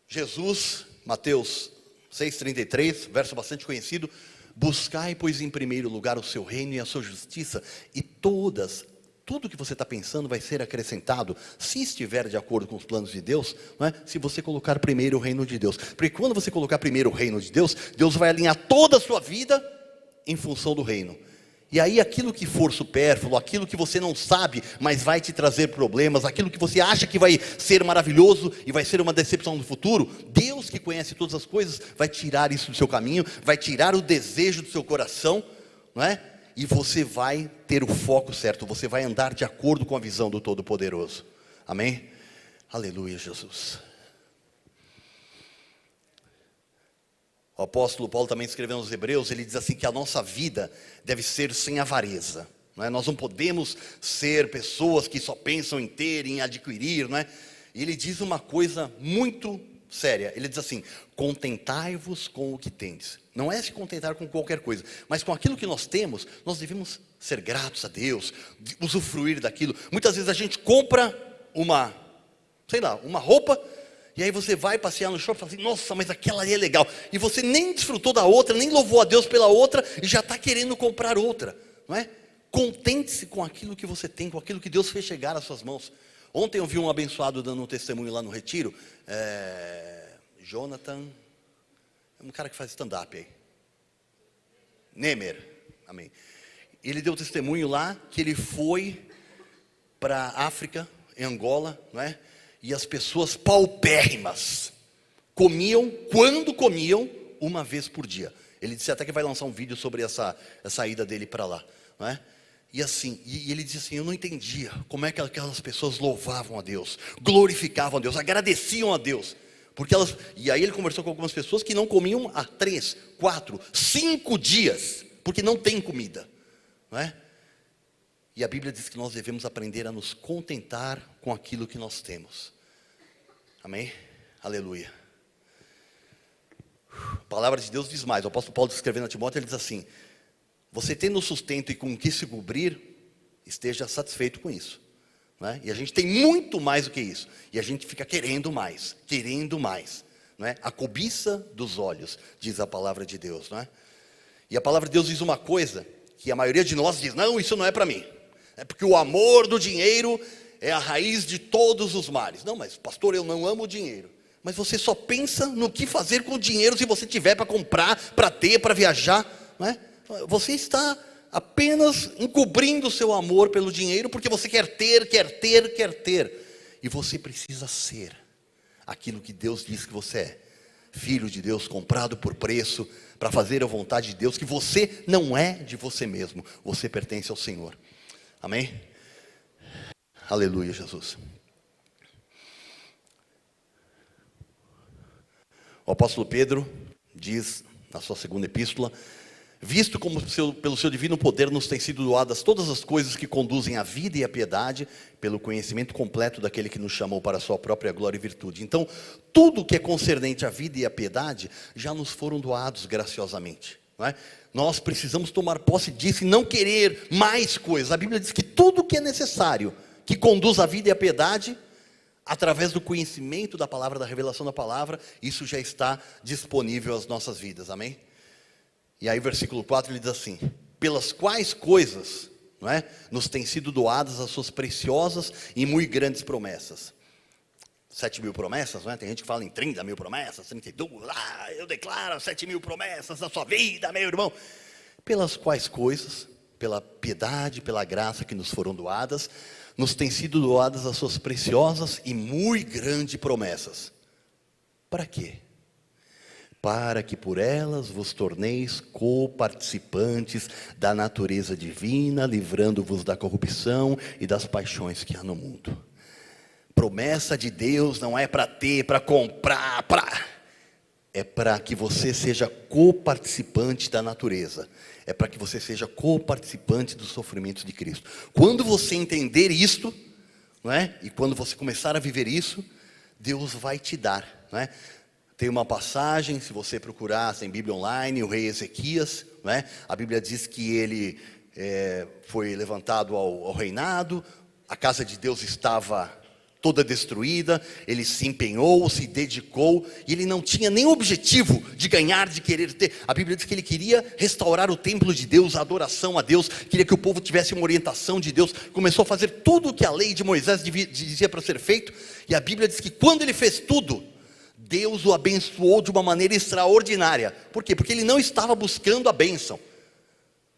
Jesus, Mateus 6,33, verso bastante conhecido. Buscai, pois, em primeiro lugar o seu reino e a sua justiça, e tudo que você está pensando vai ser acrescentado, se estiver de acordo com os planos de Deus, não é? Se você colocar primeiro o reino de Deus. Porque quando você colocar primeiro o reino de Deus, Deus vai alinhar toda a sua vida em função do reino. E aí aquilo que for supérfluo, aquilo que você não sabe, mas vai te trazer problemas, aquilo que você acha que vai ser maravilhoso e vai ser uma decepção no futuro, Deus que conhece todas as coisas, vai tirar isso do seu caminho, vai tirar o desejo do seu coração, não é? E você vai ter o foco certo, você vai andar de acordo com a visão do Todo-Poderoso. Amém? Aleluia, Jesus. O apóstolo Paulo também escrevendo aos Hebreus, ele diz assim que a nossa vida deve ser sem avareza. Não é? Nós não podemos ser pessoas que só pensam em ter, em adquirir. Não é? E ele diz uma coisa muito séria. Ele diz assim, contentai-vos com o que tendes. Não é se contentar com qualquer coisa, mas com aquilo que nós temos, nós devemos ser gratos a Deus, usufruir daquilo. Muitas vezes a gente compra uma roupa, e aí você vai passear no shopping e fala assim, nossa, mas aquela ali é legal. E você nem desfrutou da outra, nem louvou a Deus pela outra, e já está querendo comprar outra. Não é? Contente-se com aquilo que você tem, com aquilo que Deus fez chegar às suas mãos. Ontem eu vi um abençoado dando um testemunho lá no retiro. Jonathan, é um cara que faz stand-up aí. Nemer, amém. Ele deu testemunho lá, que ele foi para a África, em Angola, não é? E as pessoas paupérrimas comiam, quando comiam, uma vez por dia. Ele disse até que vai lançar um vídeo sobre essa ida dele para lá, não é? E assim, e ele disse assim, eu não entendia como é que aquelas pessoas louvavam a Deus, glorificavam a Deus, agradeciam a Deus. E aí ele conversou com algumas pessoas que não comiam há 3, 4, 5 dias, porque não tem comida, não é? E a Bíblia diz que nós devemos aprender a nos contentar com aquilo que nós temos. Amém? Aleluia. A palavra de Deus diz mais. O apóstolo Paulo escrevendo a Timóteo, ele diz assim, você tendo o e com o que se cobrir, esteja satisfeito com isso. Não é? E a gente tem muito mais do que isso. E a gente fica querendo mais. Não é? A cobiça dos olhos, diz a palavra de Deus. Não é? E a palavra de Deus diz uma coisa, que a maioria de nós diz, não, isso não é para mim. É porque o amor do dinheiro é a raiz de todos os males. Não, mas pastor, eu não amo o dinheiro. Mas você só pensa no que fazer com o dinheiro se você tiver para comprar, para ter, para viajar. Não é? Você está apenas encobrindo o seu amor pelo dinheiro, porque você quer ter. E você precisa ser aquilo que Deus diz que você é. Filho de Deus, comprado por preço, para fazer a vontade de Deus, que você não é de você mesmo, você pertence ao Senhor. Amém? Aleluia, Jesus. O apóstolo Pedro diz na sua segunda epístola, visto como pelo seu divino poder nos têm sido doadas todas as coisas que conduzem à vida e à piedade, pelo conhecimento completo daquele que nos chamou para a sua própria glória e virtude. Então, tudo que é concernente à vida e à piedade, já nos foram doados graciosamente. Não é? Nós precisamos tomar posse disso e não querer mais coisas. A Bíblia diz que tudo que é necessário, que conduz à vida e à piedade, através do conhecimento da palavra, da revelação da palavra, isso já está disponível às nossas vidas, amém? E aí versículo 4 ele diz assim, pelas quais coisas, não é, nos têm sido doadas as suas preciosas e muito grandes promessas. 7.000 promessas, não é? Tem gente que fala em 30.000 promessas, 32, eu declaro 7.000 promessas na sua vida, meu irmão. Pelas quais coisas, pela piedade, pela graça que nos foram doadas, nos têm sido doadas as suas preciosas e muito grandes promessas. Para quê? Para que por elas vos torneis coparticipantes da natureza divina, livrando-vos da corrupção e das paixões que há no mundo. Promessa de Deus não é para ter, para comprar, é para que você seja coparticipante da natureza. É para que você seja coparticipante dos sofrimentos de Cristo. Quando você entender isto, não é? E quando você começar a viver isso, Deus vai te dar, não é? Tem uma passagem, se você procurar em Bíblia online, o rei Ezequias, não é? A Bíblia diz que ele foi levantado ao reinado, a casa de Deus estava toda destruída, ele se empenhou, se dedicou, e ele não tinha nem objetivo de ganhar, de querer ter. A Bíblia diz que ele queria restaurar o templo de Deus, a adoração a Deus, queria que o povo tivesse uma orientação de Deus, começou a fazer tudo o que a lei de Moisés dizia para ser feito, e a Bíblia diz que quando ele fez tudo, Deus o abençoou de uma maneira extraordinária. Por quê? Porque ele não estava buscando a bênção.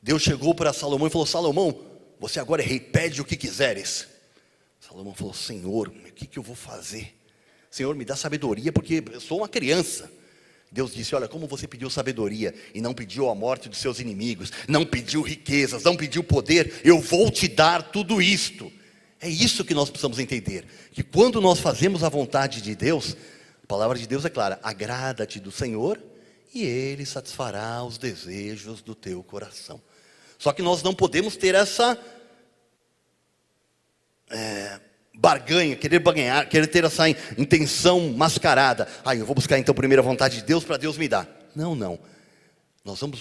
Deus chegou para Salomão e falou: Salomão, você agora é rei, pede o que quiseres. Salomão falou: Senhor, o que eu vou fazer? Senhor, me dá sabedoria, porque eu sou uma criança. Deus disse: olha, como você pediu sabedoria e não pediu a morte dos seus inimigos, não pediu riquezas, não pediu poder, eu vou te dar tudo isto. É isso que nós precisamos entender, que quando nós fazemos a vontade de Deus, a palavra de Deus é clara: agrada-te do Senhor e Ele satisfará os desejos do teu coração. Só que nós não podemos ter essa barganha, querer ter essa intenção mascarada. Eu vou buscar então primeiro a vontade de Deus para Deus me dar. Não. Nós vamos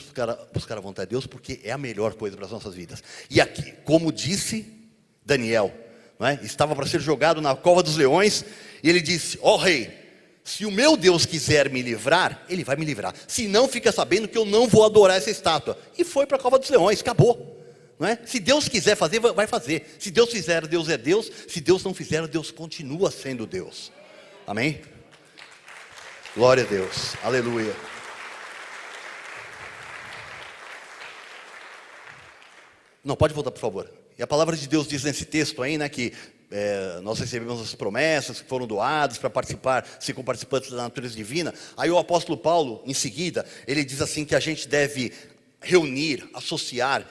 buscar a vontade de Deus porque é a melhor coisa para as nossas vidas. E aqui, como disse Daniel, não é? Estava para ser jogado na cova dos leões, e ele disse: ó rei, se o meu Deus quiser me livrar, Ele vai me livrar. Se não, fica sabendo que eu não vou adorar essa estátua. E foi para a cova dos leões, acabou. Não é? Se Deus quiser fazer, vai fazer. Se Deus fizer, Deus é Deus. Se Deus não fizer, Deus continua sendo Deus. Amém? Glória a Deus, aleluia. Não, pode voltar por favor. E a palavra de Deus diz nesse texto aí, né, que nós recebemos as promessas que foram doadas para participar, ser participantes da natureza divina. Aí o apóstolo Paulo, em seguida, ele diz assim que a gente deve reunir, associar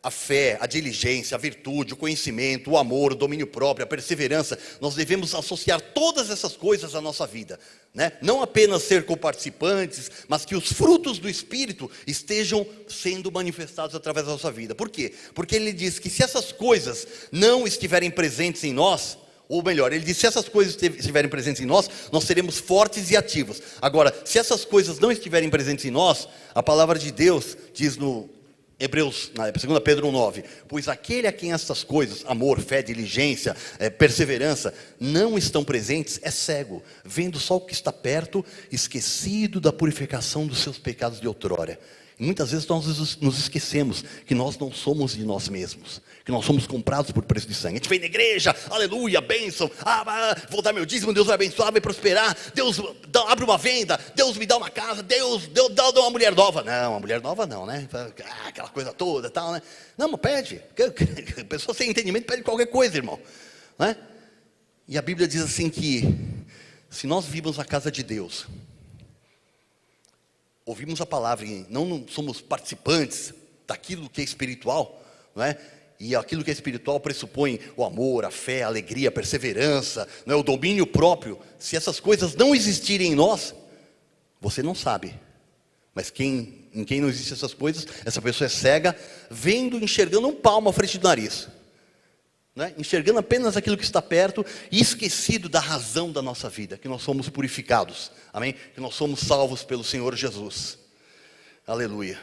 a fé, a diligência, a virtude, o conhecimento, o amor, o domínio próprio, a perseverança. Nós devemos associar todas essas coisas à nossa vida, né? Não apenas ser coparticipantes, mas que os frutos do Espírito estejam sendo manifestados através da nossa vida. Por quê? Porque ele diz que se essas coisas não estiverem presentes em nós, ou melhor, ele diz: se essas coisas estiverem presentes em nós, nós seremos fortes e ativos. Agora, se essas coisas não estiverem presentes em nós, a palavra de Deus diz no Hebreus, 2 Pedro 1,9: pois aquele a quem estas coisas, amor, fé, diligência, perseverança, não estão presentes, é cego, vendo só o que está perto, esquecido da purificação dos seus pecados de outrora. E muitas vezes nós nos esquecemos que nós não somos de nós mesmos, que nós somos comprados por preço de sangue. A gente vem na igreja, aleluia, bênção, vou dar meu dízimo, Deus vai abençoar, vai prosperar, Deus abre uma venda, Deus me dá uma casa, Deus dá uma mulher nova. Não, uma mulher nova não, né? Aquela coisa toda, tal, né? Não, mas pede. A pessoa sem entendimento pede qualquer coisa, irmão, né? E a Bíblia diz assim que se nós vivemos a casa de Deus, ouvimos a palavra e não somos participantes daquilo que é espiritual, não é? E aquilo que é espiritual pressupõe o amor, a fé, a alegria, a perseverança, não é? O domínio próprio. Se essas coisas não existirem em nós, você não sabe. Mas em quem não existem essas coisas, essa pessoa é cega, enxergando um palmo à frente do nariz, né? Enxergando apenas aquilo que está perto e esquecido da razão da nossa vida, que nós somos purificados, amém? Que nós somos salvos pelo Senhor Jesus, aleluia.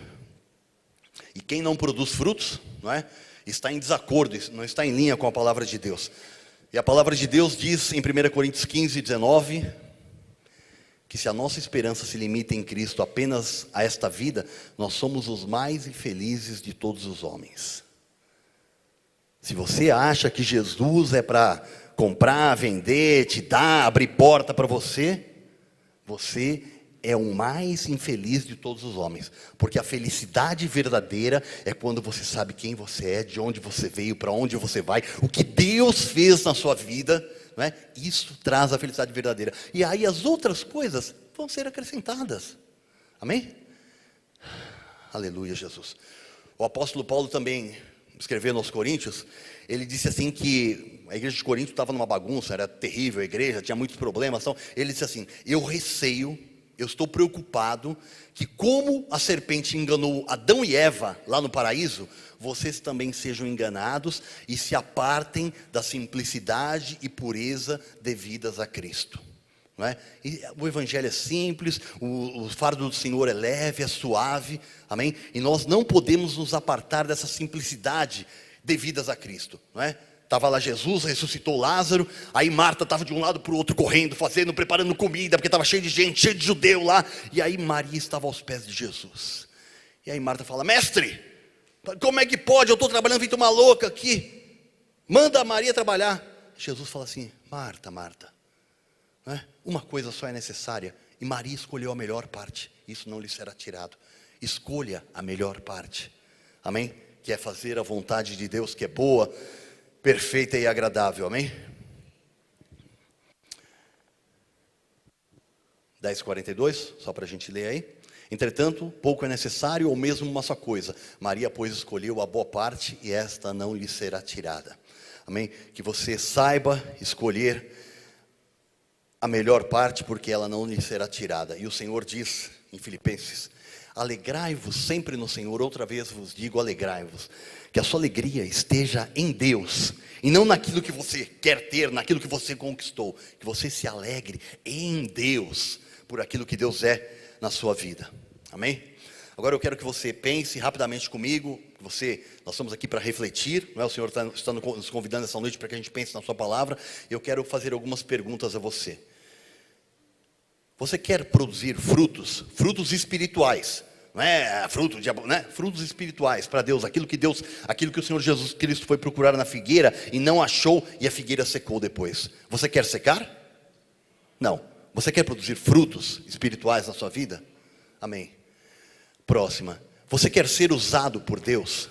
E quem não produz frutos, não é? Está em desacordo, não está em linha com a palavra de Deus. E a palavra de Deus diz em 1 Coríntios 15, 19, que se a nossa esperança se limita em Cristo apenas a esta vida, nós somos os mais infelizes de todos os homens. Se você acha que Jesus é para comprar, vender, te dar, abrir porta para você, você é o mais infeliz de todos os homens, porque a felicidade verdadeira é quando você sabe quem você é, de onde você veio, para onde você vai, o que Deus fez na sua vida, não é? Isso traz a felicidade verdadeira, e aí as outras coisas vão ser acrescentadas, amém? Aleluia, Jesus. O apóstolo Paulo também, escrevendo aos Coríntios, ele disse assim que a igreja de Corinto estava numa bagunça, era terrível a igreja, tinha muitos problemas, então ele disse assim: eu estou preocupado que como a serpente enganou Adão e Eva lá no paraíso, vocês também sejam enganados e se apartem da simplicidade e pureza devidas a Cristo. Não é? E o evangelho é simples, o fardo do Senhor é leve, é suave, amém? E nós não podemos nos apartar dessa simplicidade devidas a Cristo, não é? Estava lá Jesus, ressuscitou Lázaro, aí Marta estava de um lado para o outro correndo, fazendo, preparando comida, porque estava cheio de gente, cheio de judeu lá, e aí Maria estava aos pés de Jesus, e aí Marta fala: mestre, como é que pode, eu estou trabalhando feito uma louca aqui, manda a Maria trabalhar. Jesus fala assim: Marta, Marta, não é? Uma coisa só é necessária, e Maria escolheu a melhor parte, isso não lhe será tirado. Escolha a melhor parte, amém? Que é fazer a vontade de Deus, que é boa, perfeita e agradável, amém? 10:42, só para a gente ler aí. Entretanto, pouco é necessário, ou mesmo uma só coisa. Maria, pois, escolheu a boa parte, e esta não lhe será tirada, amém? Que você saiba escolher a melhor parte, porque ela não lhe será tirada. E o Senhor diz em Filipenses: alegrai-vos sempre no Senhor. Outra vez vos digo, alegrai-vos. Que a sua alegria esteja em Deus, e não naquilo que você quer ter, naquilo que você conquistou. Que você se alegre em Deus, por aquilo que Deus é na sua vida, amém? Agora eu quero que você pense rapidamente comigo. Nós estamos aqui para refletir, não é? O Senhor está nos convidando essa noite para que a gente pense na sua palavra. Eu quero fazer algumas perguntas a você. Você quer produzir frutos espirituais, não é fruto de, né? Frutos espirituais para Deus, aquilo que o Senhor Jesus Cristo foi procurar na figueira e não achou, e a figueira secou depois. Você quer secar? Não. Você quer produzir frutos espirituais na sua vida? Amém. Próxima. Você quer ser usado por Deus?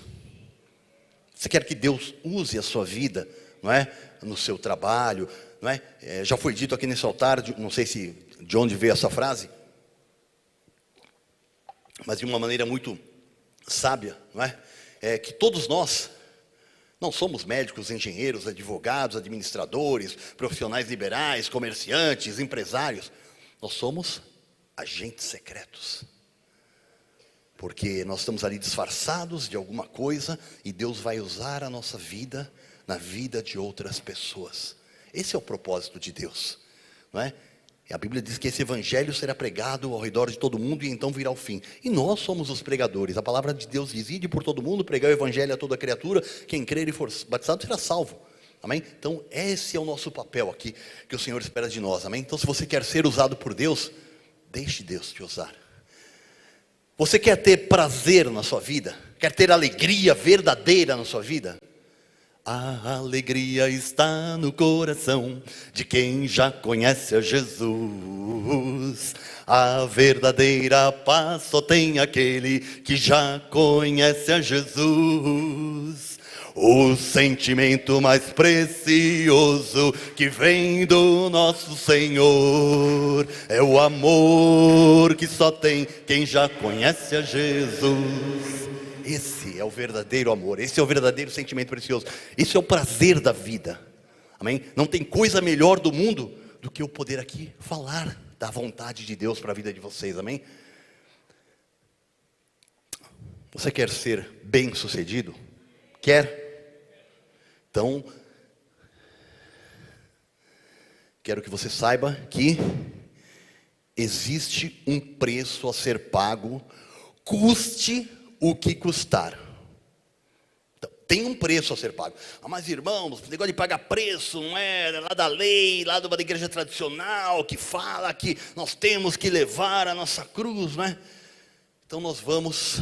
Você quer que Deus use a sua vida, não é? No seu trabalho, não é? Já foi dito aqui nesse altar, não sei se de onde veio essa frase, mas de uma maneira muito sábia, não é? Que todos nós não somos médicos, engenheiros, advogados, administradores, profissionais liberais, comerciantes, empresários. Nós somos agentes secretos. Porque nós estamos ali disfarçados de alguma coisa, e Deus vai usar a nossa vida na vida de outras pessoas. Esse é o propósito de Deus, não é? E a Bíblia diz que esse evangelho será pregado ao redor de todo mundo, e então virá o fim. E nós somos os pregadores. A palavra de Deus diz: ide por todo mundo, pregar o evangelho a toda criatura, quem crer e for batizado será salvo. Amém? Então esse é o nosso papel aqui, que o Senhor espera de nós, amém? Então se você quer ser usado por Deus, deixe Deus te usar. Você quer ter prazer na sua vida? Quer ter alegria verdadeira na sua vida? A alegria está no coração de quem já conhece a Jesus. A verdadeira paz só tem aquele que já conhece a Jesus. O sentimento mais precioso que vem do nosso Senhor é o amor que só tem quem já conhece a Jesus. Esse é o verdadeiro amor, esse é o verdadeiro sentimento precioso, esse é o prazer da vida, amém? Não tem coisa melhor do mundo do que eu poder aqui falar da vontade de Deus para a vida de vocês, amém? Você quer ser bem sucedido? Quer? Então, quero que você saiba que existe um preço a ser pago, custe o que custar. Então, tem um preço a ser pago. Mas irmãos, o negócio de pagar preço não é lá da lei, lá da igreja tradicional, que fala que nós temos que levar a nossa cruz, não é? Então nós vamos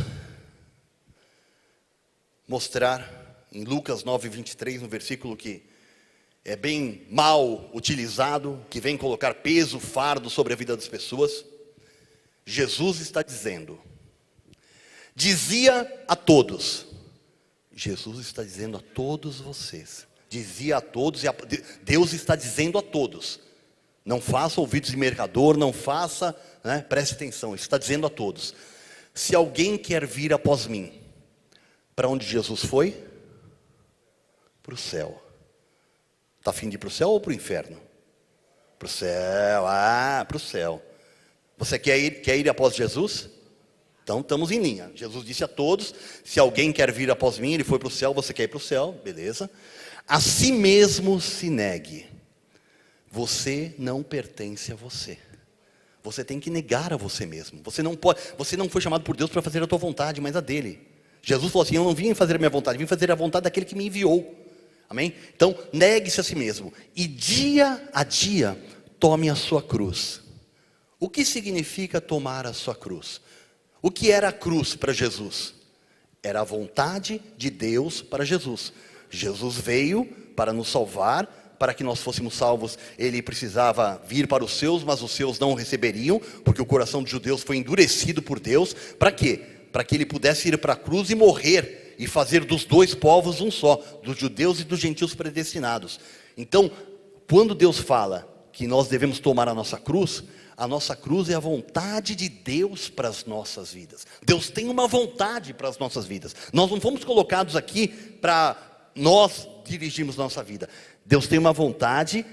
mostrar em Lucas 9:23, no versículo que é bem mal utilizado, que vem colocar peso, fardo sobre a vida das pessoas. Jesus está dizendo, dizia a todos, Jesus está dizendo a todos vocês, dizia a todos, Deus está dizendo a todos, não faça ouvidos de mercador, não faça, preste atenção, está dizendo a todos, se alguém quer vir após mim, para onde Jesus foi? Para o céu. Está afim de ir para o céu ou para o inferno? Para o céu, para o céu. Você quer ir após Jesus? Então estamos em linha. Jesus disse a todos, se alguém quer vir após mim, ele foi para o céu, você quer ir para o céu, beleza. A si mesmo se negue. Você não pertence a você. Você tem que negar a você mesmo. Você não foi chamado por Deus para fazer a tua vontade, mas a dele. Jesus falou assim, eu não vim fazer a minha vontade, vim fazer a vontade daquele que me enviou. Amém? Então, negue-se a si mesmo. E dia a dia, tome a sua cruz. O que significa tomar a sua cruz? O que era a cruz para Jesus? Era a vontade de Deus para Jesus. Jesus veio para nos salvar, para que nós fôssemos salvos. Ele precisava vir para os seus, mas os seus não o receberiam, porque o coração dos judeus foi endurecido por Deus. Para quê? Para que ele pudesse ir para a cruz e morrer, e fazer dos dois povos um só, dos judeus e dos gentios predestinados. Então, quando Deus fala que nós devemos tomar a nossa cruz é a vontade de Deus para as nossas vidas. Deus tem uma vontade para as nossas vidas. Nós não fomos colocados aqui para nós dirigirmos nossa vida. Deus tem uma vontade.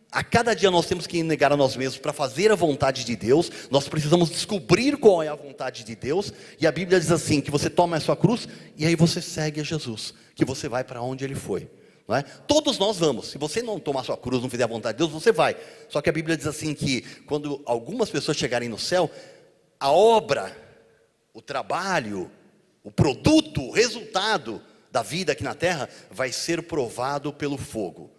A cada dia nós temos que negar a nós mesmos para fazer a vontade de Deus. Nós precisamos descobrir qual é a vontade de Deus. E a Bíblia diz assim, que você toma a sua cruz e aí você segue a Jesus, que você vai para onde Ele foi, não é? Todos nós vamos. Se você não tomar a sua cruz, não fizer a vontade de Deus, você vai. Só que a Bíblia diz assim que quando algumas pessoas chegarem no céu, a obra, o trabalho, o produto, o resultado da vida aqui na terra vai ser provado pelo fogo.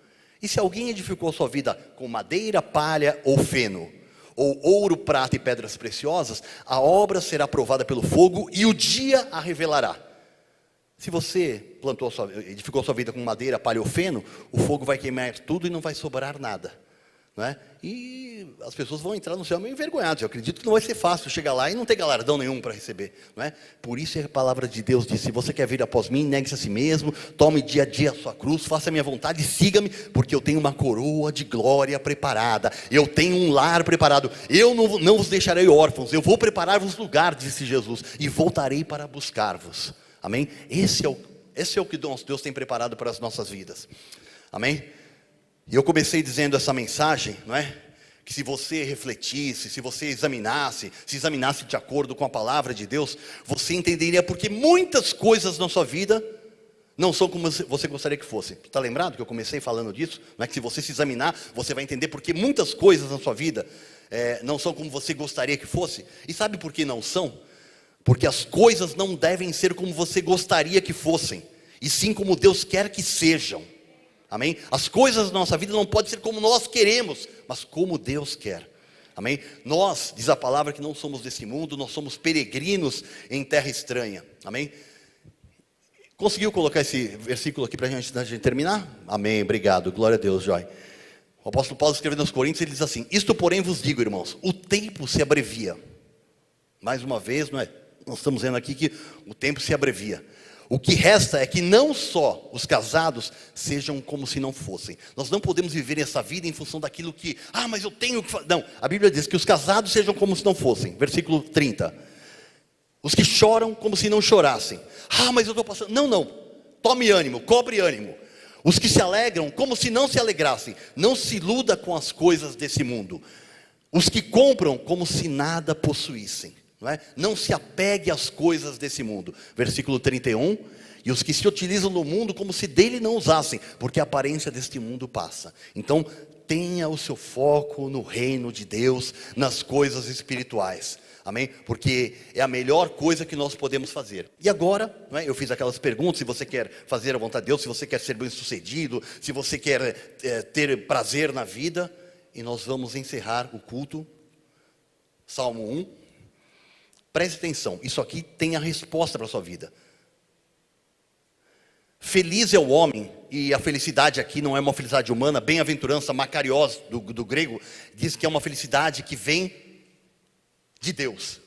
E se alguém edificou a sua vida com madeira, palha ou feno, ou ouro, prata e pedras preciosas, a obra será provada pelo fogo e o dia a revelará. Se você edificou a sua vida com madeira, palha ou feno, o fogo vai queimar tudo e não vai sobrar nada, não é? E as pessoas vão entrar no céu meio envergonhadas. Eu acredito que não vai ser fácil chegar lá e não ter galardão nenhum para receber, não é? Por isso a palavra de Deus diz, se você quer vir após mim, negue-se a si mesmo, tome dia a dia a sua cruz, faça a minha vontade e siga-me, porque eu tenho uma coroa de glória preparada, eu tenho um lar preparado, eu não vos deixarei órfãos, eu vou preparar-vos lugar, disse Jesus, e voltarei para buscar-vos. Amém? Esse é o que Deus tem preparado para as nossas vidas. Amém? E eu comecei dizendo essa mensagem, não é? Que se você refletisse, se você examinasse de acordo com a palavra de Deus, você entenderia porque muitas coisas na sua vida não são como você gostaria que fosse. Está lembrado que eu comecei falando disso? Não é que se você se examinar, você vai entender porque muitas coisas na sua vida não são como você gostaria que fosse. E sabe por que não são? Porque as coisas não devem ser como você gostaria que fossem, e sim como Deus quer que sejam. Amém? As coisas da nossa vida não podem ser como nós queremos, mas como Deus quer. Amém? Nós, diz a palavra, que não somos desse mundo, nós somos peregrinos em terra estranha. Amém? Conseguiu colocar esse versículo aqui para a gente, antes de terminar? Amém, obrigado, glória a Deus, Joy. O apóstolo Paulo escrevendo aos Coríntios, ele diz assim, isto porém vos digo, irmãos, o tempo se abrevia. Mais uma vez, não é? Nós estamos vendo aqui que o tempo se abrevia. O que resta é que não só os casados sejam como se não fossem. Nós não podemos viver essa vida em função daquilo que, mas eu tenho que fazer. Não, a Bíblia diz que os casados sejam como se não fossem. Versículo 30. Os que choram como se não chorassem. Mas eu estou passando. Não. Tome ânimo, cobre ânimo. Os que se alegram como se não se alegrassem. Não se iluda com as coisas desse mundo. Os que compram como se nada possuíssem. Não se apegue às coisas desse mundo. Versículo 31. E os que se utilizam do mundo como se dele não usassem, porque a aparência deste mundo passa. Então tenha o seu foco no reino de Deus, nas coisas espirituais. Amém? Porque é a melhor coisa que nós podemos fazer. E agora, eu fiz aquelas perguntas, se você quer fazer a vontade de Deus, se você quer ser bem sucedido, se você quer ter prazer na vida. E nós vamos encerrar o culto. Salmo 1. Preste atenção, isso aqui tem a resposta para a sua vida. Feliz é o homem, e a felicidade aqui não é uma felicidade humana, bem-aventurança, makarios, do grego, diz que é uma felicidade que vem de Deus.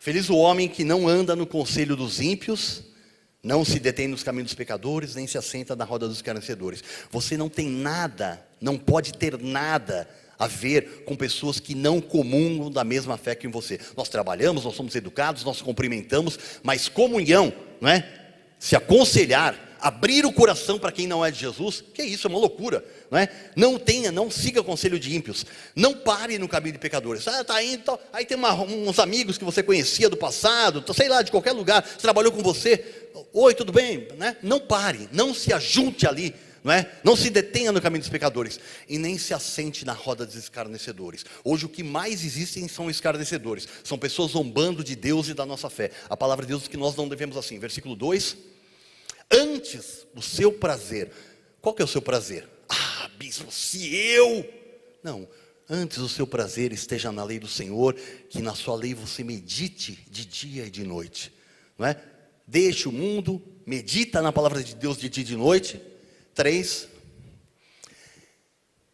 Feliz o homem que não anda no conselho dos ímpios, não se detém nos caminhos dos pecadores, nem se assenta na roda dos escarnecedores. Você não tem nada, não pode ter nada a ver com pessoas que não comungam da mesma fé que você. Nós trabalhamos, nós somos educados, nós cumprimentamos, mas comunhão, não é? Se aconselhar, abrir o coração para quem não é de Jesus, que isso, é uma loucura, não é? Não siga conselho de ímpios, não pare no caminho de pecadores. Tá indo, aí tem uns amigos que você conhecia do passado, sei lá, de qualquer lugar, trabalhou com você, oi, tudo bem? Né? Não pare, não se ajunte ali, não é? Não se detenha no caminho dos pecadores, e nem se assente na roda dos escarnecedores. Hoje o que mais existem são escarnecedores, são pessoas zombando de Deus e da nossa fé. A palavra de Deus diz que nós não devemos assim, versículo 2, antes o seu prazer. Qual que é o seu prazer? Ah, bispo, se eu... Não, antes o seu prazer esteja na lei do Senhor, que na sua lei você medite de dia e de noite, não é? Deixe o mundo, medita na palavra de Deus de dia e de noite. 3,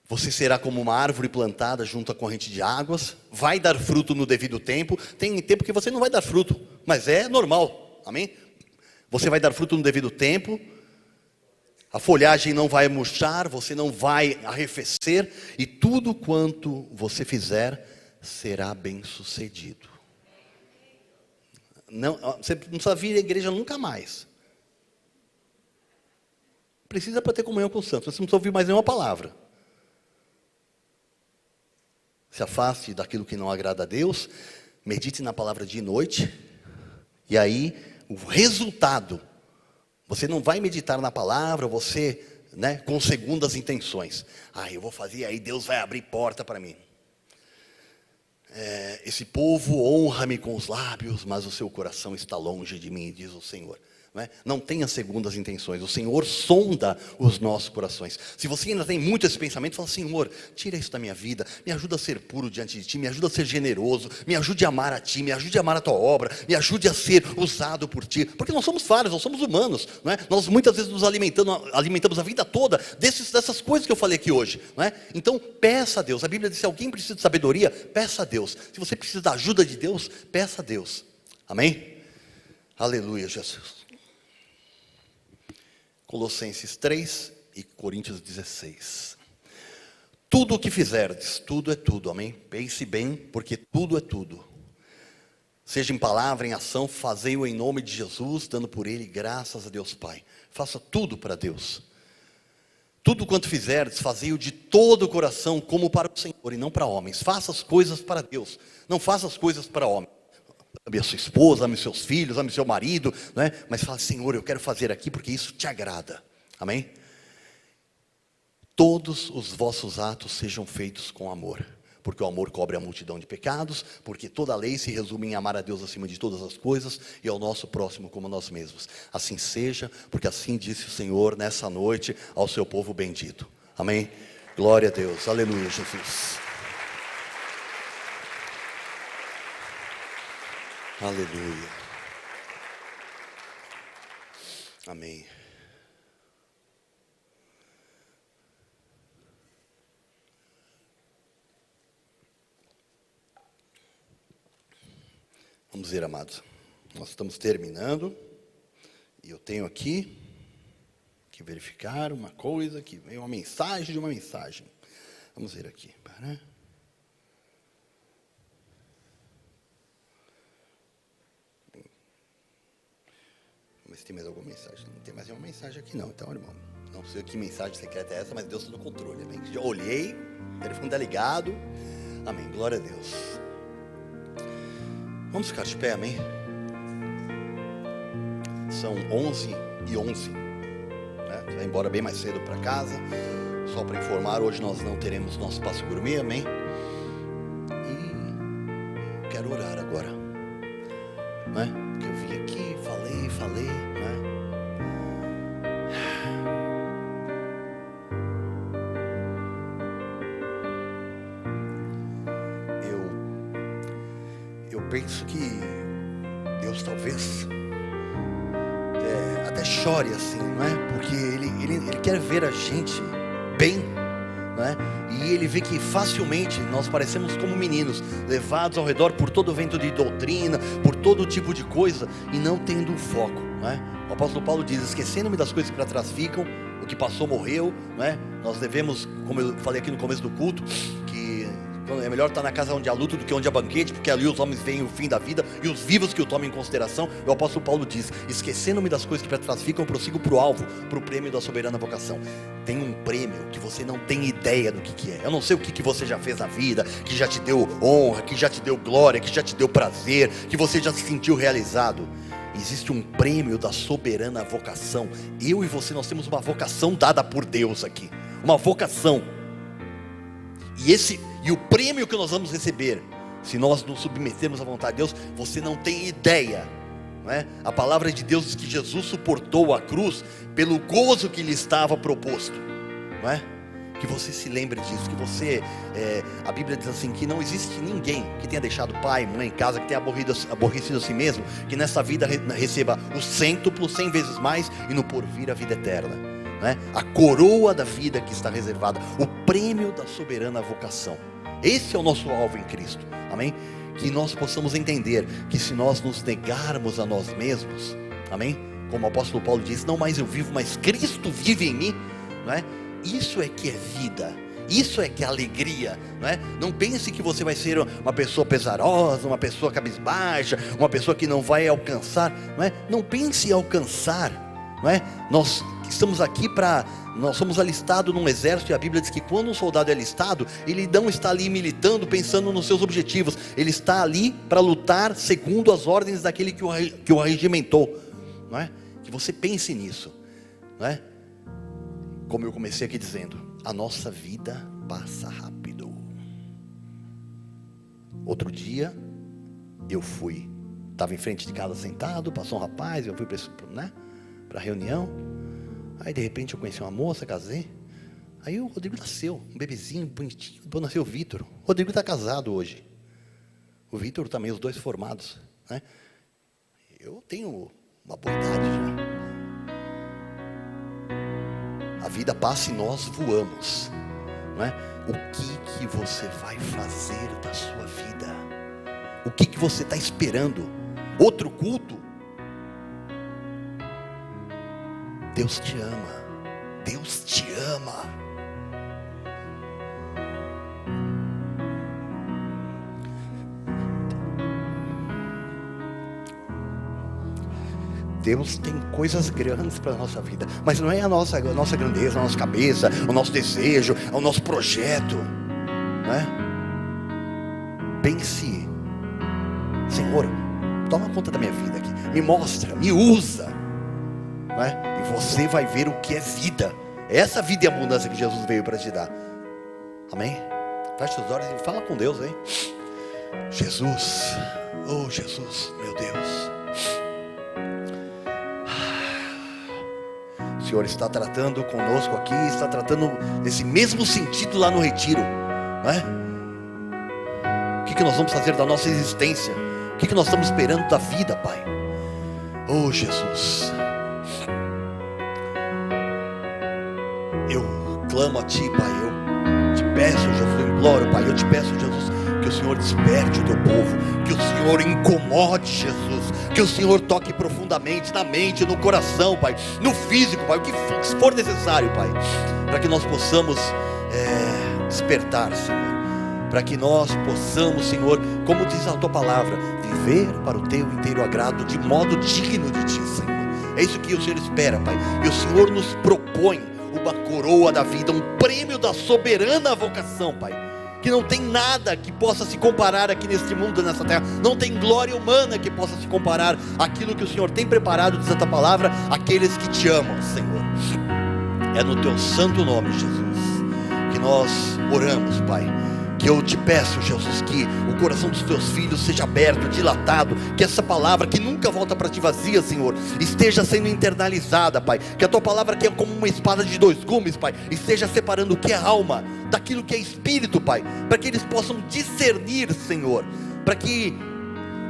você será como uma árvore plantada junto à corrente de águas, vai dar fruto no devido tempo. Tem tempo que você não vai dar fruto, mas é normal, amém? Você vai dar fruto no devido tempo, a folhagem não vai murchar, você não vai arrefecer, e tudo quanto você fizer será bem sucedido. Não, você não precisa vir à igreja nunca mais. Precisa para ter comunhão com os santos, você não precisa ouvir mais nenhuma palavra. Se afaste daquilo que não agrada a Deus, medite na palavra de noite, e aí o resultado, você não vai meditar na palavra, você, né, com segundas intenções. Eu vou fazer, aí Deus vai abrir porta para mim. Esse povo honra-me com os lábios, mas o seu coração está longe de mim, diz o Senhor. Não tenha segundas intenções, o Senhor sonda os nossos corações. Se você ainda tem muito esse pensamento, fala: Senhor, tira isso da minha vida, me ajuda a ser puro diante de Ti, me ajuda a ser generoso, me ajude a amar a Ti, me ajude a amar a Tua obra, me ajude a ser usado por Ti, porque nós somos falhos, nós somos humanos, não é? Nós muitas vezes nos alimentamos a vida toda dessas coisas que eu falei aqui hoje, não é? Então peça a Deus, a Bíblia diz: se alguém precisa de sabedoria, peça a Deus. Se você precisa da ajuda de Deus, peça a Deus, amém? Aleluia, Jesus. Colossenses 3 e Coríntios 16. Tudo o que fizerdes, tudo é tudo, amém? Pense bem, porque tudo é tudo. Seja em palavra, em ação, fazei-o em nome de Jesus, dando por ele graças a Deus Pai. Faça tudo para Deus. Tudo quanto fizerdes, fazei-o de todo o coração, como para o Senhor e não para homens. Faça as coisas para Deus, não faça as coisas para homens. Ame a sua esposa, ame os seus filhos, ame o seu marido, não é? Mas fala: Senhor, eu quero fazer aqui porque isso te agrada, amém? Todos os vossos atos sejam feitos com amor, porque o amor cobre a multidão de pecados, porque toda a lei se resume em amar a Deus acima de todas as coisas e ao nosso próximo como a nós mesmos. Assim seja, porque assim disse o Senhor nessa noite ao seu povo bendito, amém? Glória a Deus, aleluia, Jesus. Aleluia. Amém. Vamos ver, amados. Nós estamos terminando. E eu tenho aqui que verificar uma coisa, que veio uma mensagem de uma mensagem. Vamos ver aqui. Se tem mais alguma mensagem? Não tem mais nenhuma mensagem aqui não, então, irmão. Não sei que mensagem secreta é essa, mas Deus está no controle, amém? Já olhei, o telefone está ligado, amém, glória a Deus. Vamos ficar de pé, amém? São 11h11, né? Vai embora bem mais cedo para casa. Só para informar, hoje nós não teremos nosso passo gourmet, amém? E quero orar agora, né? Porque eu vim aqui, falei, né? Eu penso que Deus talvez até chore assim, não é? Porque Ele quer ver a gente bem, né? E ele vê que facilmente nós parecemos como meninos, levados ao redor por todo o vento de doutrina, por todo tipo de coisa, e não tendo um foco, né? O apóstolo Paulo diz: esquecendo-me das coisas que para trás ficam, o que passou morreu, né? Nós devemos, como eu falei aqui no começo do culto, que é melhor estar na casa onde há luto do que onde há banquete, porque ali os homens veem o fim da vida e os vivos que o tomam em consideração. O apóstolo Paulo diz: esquecendo-me das coisas que para trás ficam, prossigo para o alvo, para o prêmio da soberana vocação. Tem um prêmio que você não tem ideia do que é. Eu não sei o que você já fez na vida, que já te deu honra, que já te deu glória, que já te deu prazer, que você já se sentiu realizado. Existe um prêmio da soberana vocação. Eu e você, nós temos uma vocação dada por Deus aqui, uma vocação. E o prêmio que nós vamos receber, se nós nos submetermos à vontade de Deus, você não tem ideia, não é? A palavra de Deus diz que Jesus suportou a cruz pelo gozo que lhe estava proposto, não é? Que você se lembre disso, que você, a Bíblia diz assim, que não existe ninguém que tenha deixado pai, mãe, casa, que tenha aborrecido a si mesmo, que nessa vida receba o cêntuplo, 100 vezes mais, e no porvir a vida eterna, né? A coroa da vida que está reservada, o prêmio da soberana vocação. Esse é o nosso alvo em Cristo, amém? Que nós possamos entender que se nós nos negarmos a nós mesmos, amém? Como o apóstolo Paulo diz: não mais eu vivo, mas Cristo vive em mim, não é? Isso é que é vida, isso é que é alegria, não é? Não pense que você vai ser uma pessoa pesarosa, uma pessoa cabisbaixa, uma pessoa que não vai alcançar, não é? Não pense em alcançar, não é? Nós estamos aqui nós somos alistados num exército, e a Bíblia diz que quando um soldado é alistado, ele não está ali militando, pensando nos seus objetivos, ele está ali para lutar segundo as ordens daquele que o regimentou, não é? Que você pense nisso, não é? Como eu comecei aqui dizendo, a nossa vida passa rápido. Outro dia, eu estava em frente de casa sentado, passou um rapaz, eu fui para a reunião. Aí de repente eu conheci uma moça, casei. Aí o Rodrigo nasceu, um bebezinho bonitinho. Depois nasceu o Vitor. O Rodrigo está casado hoje. O Vitor também, os dois formados, né? Eu tenho uma boa idade já. A vida passa e nós voamos, não é? O que você vai fazer da sua vida? O que você está esperando? Outro culto? Deus te ama. Deus te ama. Deus tem coisas grandes para a nossa vida, mas não é a nossa grandeza, a nossa cabeça, o nosso desejo, o nosso projeto, não é? Pense: Senhor, toma conta da minha vida aqui, me mostra, me usa, não é? E você vai ver o que é vida. Essa vida e abundância que Jesus veio para te dar, amém? Feche os olhos e fala com Deus, hein? Jesus, oh Jesus, meu Deus, o Senhor está tratando conosco aqui, está tratando nesse mesmo sentido lá no retiro, não é? O que nós vamos fazer da nossa existência? O que nós estamos esperando da vida, Pai? Oh Jesus, eu clamo a Ti, Pai, eu te peço, Jesus, eu imploro, Pai, eu te peço, Jesus, que o Senhor desperte o Teu povo, que o Senhor incomode, Jesus, que o Senhor toque profundamente na mente, no coração, Pai, no físico, Pai, o que for necessário, Pai, para que nós possamos despertar, Senhor, para que nós possamos, Senhor, como diz a Tua palavra, viver para o Teu inteiro agrado, de modo digno de Ti, Senhor. É isso que o Senhor espera, Pai, e o Senhor nos propõe uma coroa da vida, um prêmio da soberana vocação, Pai, que não tem nada que possa se comparar aqui neste mundo, nessa terra. Não tem glória humana que possa se comparar àquilo que o Senhor tem preparado, diz esta palavra, aqueles que te amam, Senhor. É no Teu santo nome, Jesus, que nós oramos, Pai. Que eu te peço, Jesus, que o coração dos Teus filhos seja aberto, dilatado, que essa palavra que nunca volta para Ti vazia, Senhor, esteja sendo internalizada, Pai, que a Tua palavra, que é como uma espada de 2 gumes, Pai, esteja separando o que é alma daquilo que é espírito, Pai, para que eles possam discernir, Senhor, para que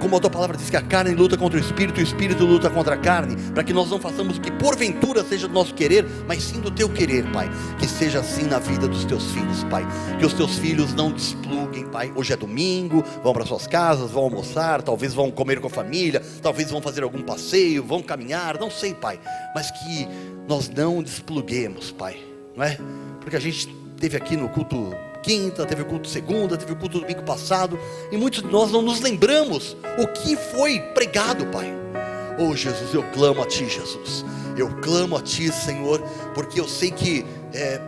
como a tua palavra diz que a carne luta contra o espírito luta contra a carne, para que nós não façamos o que porventura seja do nosso querer, mas sim do teu querer, Pai. Que seja assim na vida dos teus filhos, Pai. Que os teus filhos não despluguem, Pai. Hoje é domingo, vão para suas casas, vão almoçar, talvez vão comer com a família, talvez vão fazer algum passeio, vão caminhar, não sei, Pai. Mas que nós não despluguemos, Pai, não é? Porque a gente teve aqui no culto quinta, teve o culto segunda, teve o culto domingo passado, e muitos de nós não nos lembramos o que foi pregado, Pai. Oh Jesus, eu clamo a Ti, Jesus, eu clamo a Ti, Senhor, porque eu sei que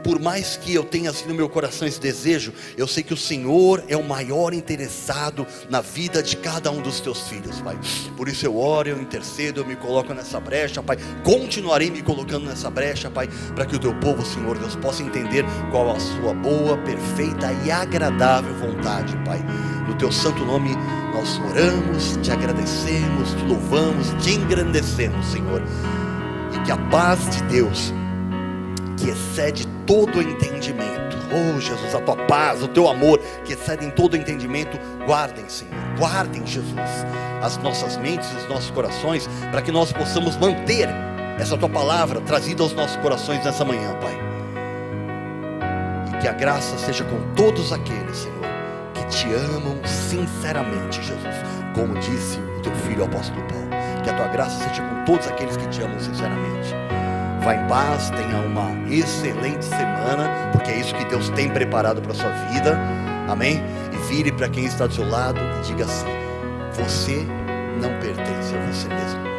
por mais que eu tenha assim no meu coração esse desejo, eu sei que o Senhor é o maior interessado na vida de cada um dos Teus filhos, Pai. Por isso eu oro, eu intercedo, eu me coloco nessa brecha, Pai. Continuarei me colocando nessa brecha, Pai, para que o Teu povo, Senhor Deus, possa entender qual a Sua boa, perfeita e agradável vontade, Pai. No Teu santo nome nós oramos, Te agradecemos, Te louvamos, Te engrandecemos, Senhor. E que a paz de Deus, que excede todo entendimento, oh Jesus, a Tua paz, o Teu amor, que excedem todo entendimento, guardem, Senhor, guardem, Jesus, as nossas mentes e os nossos corações, para que nós possamos manter essa Tua palavra trazida aos nossos corações nessa manhã, Pai. E que a graça seja com todos aqueles, Senhor, que Te amam sinceramente, Jesus, como disse o Teu Filho, o apóstolo Paulo. Que a Tua graça seja com todos aqueles que Te amam sinceramente. Vá em paz, tenha uma excelente semana, porque é isso que Deus tem preparado para a sua vida, amém? E vire para quem está do seu lado e diga assim: você não pertence a você mesmo.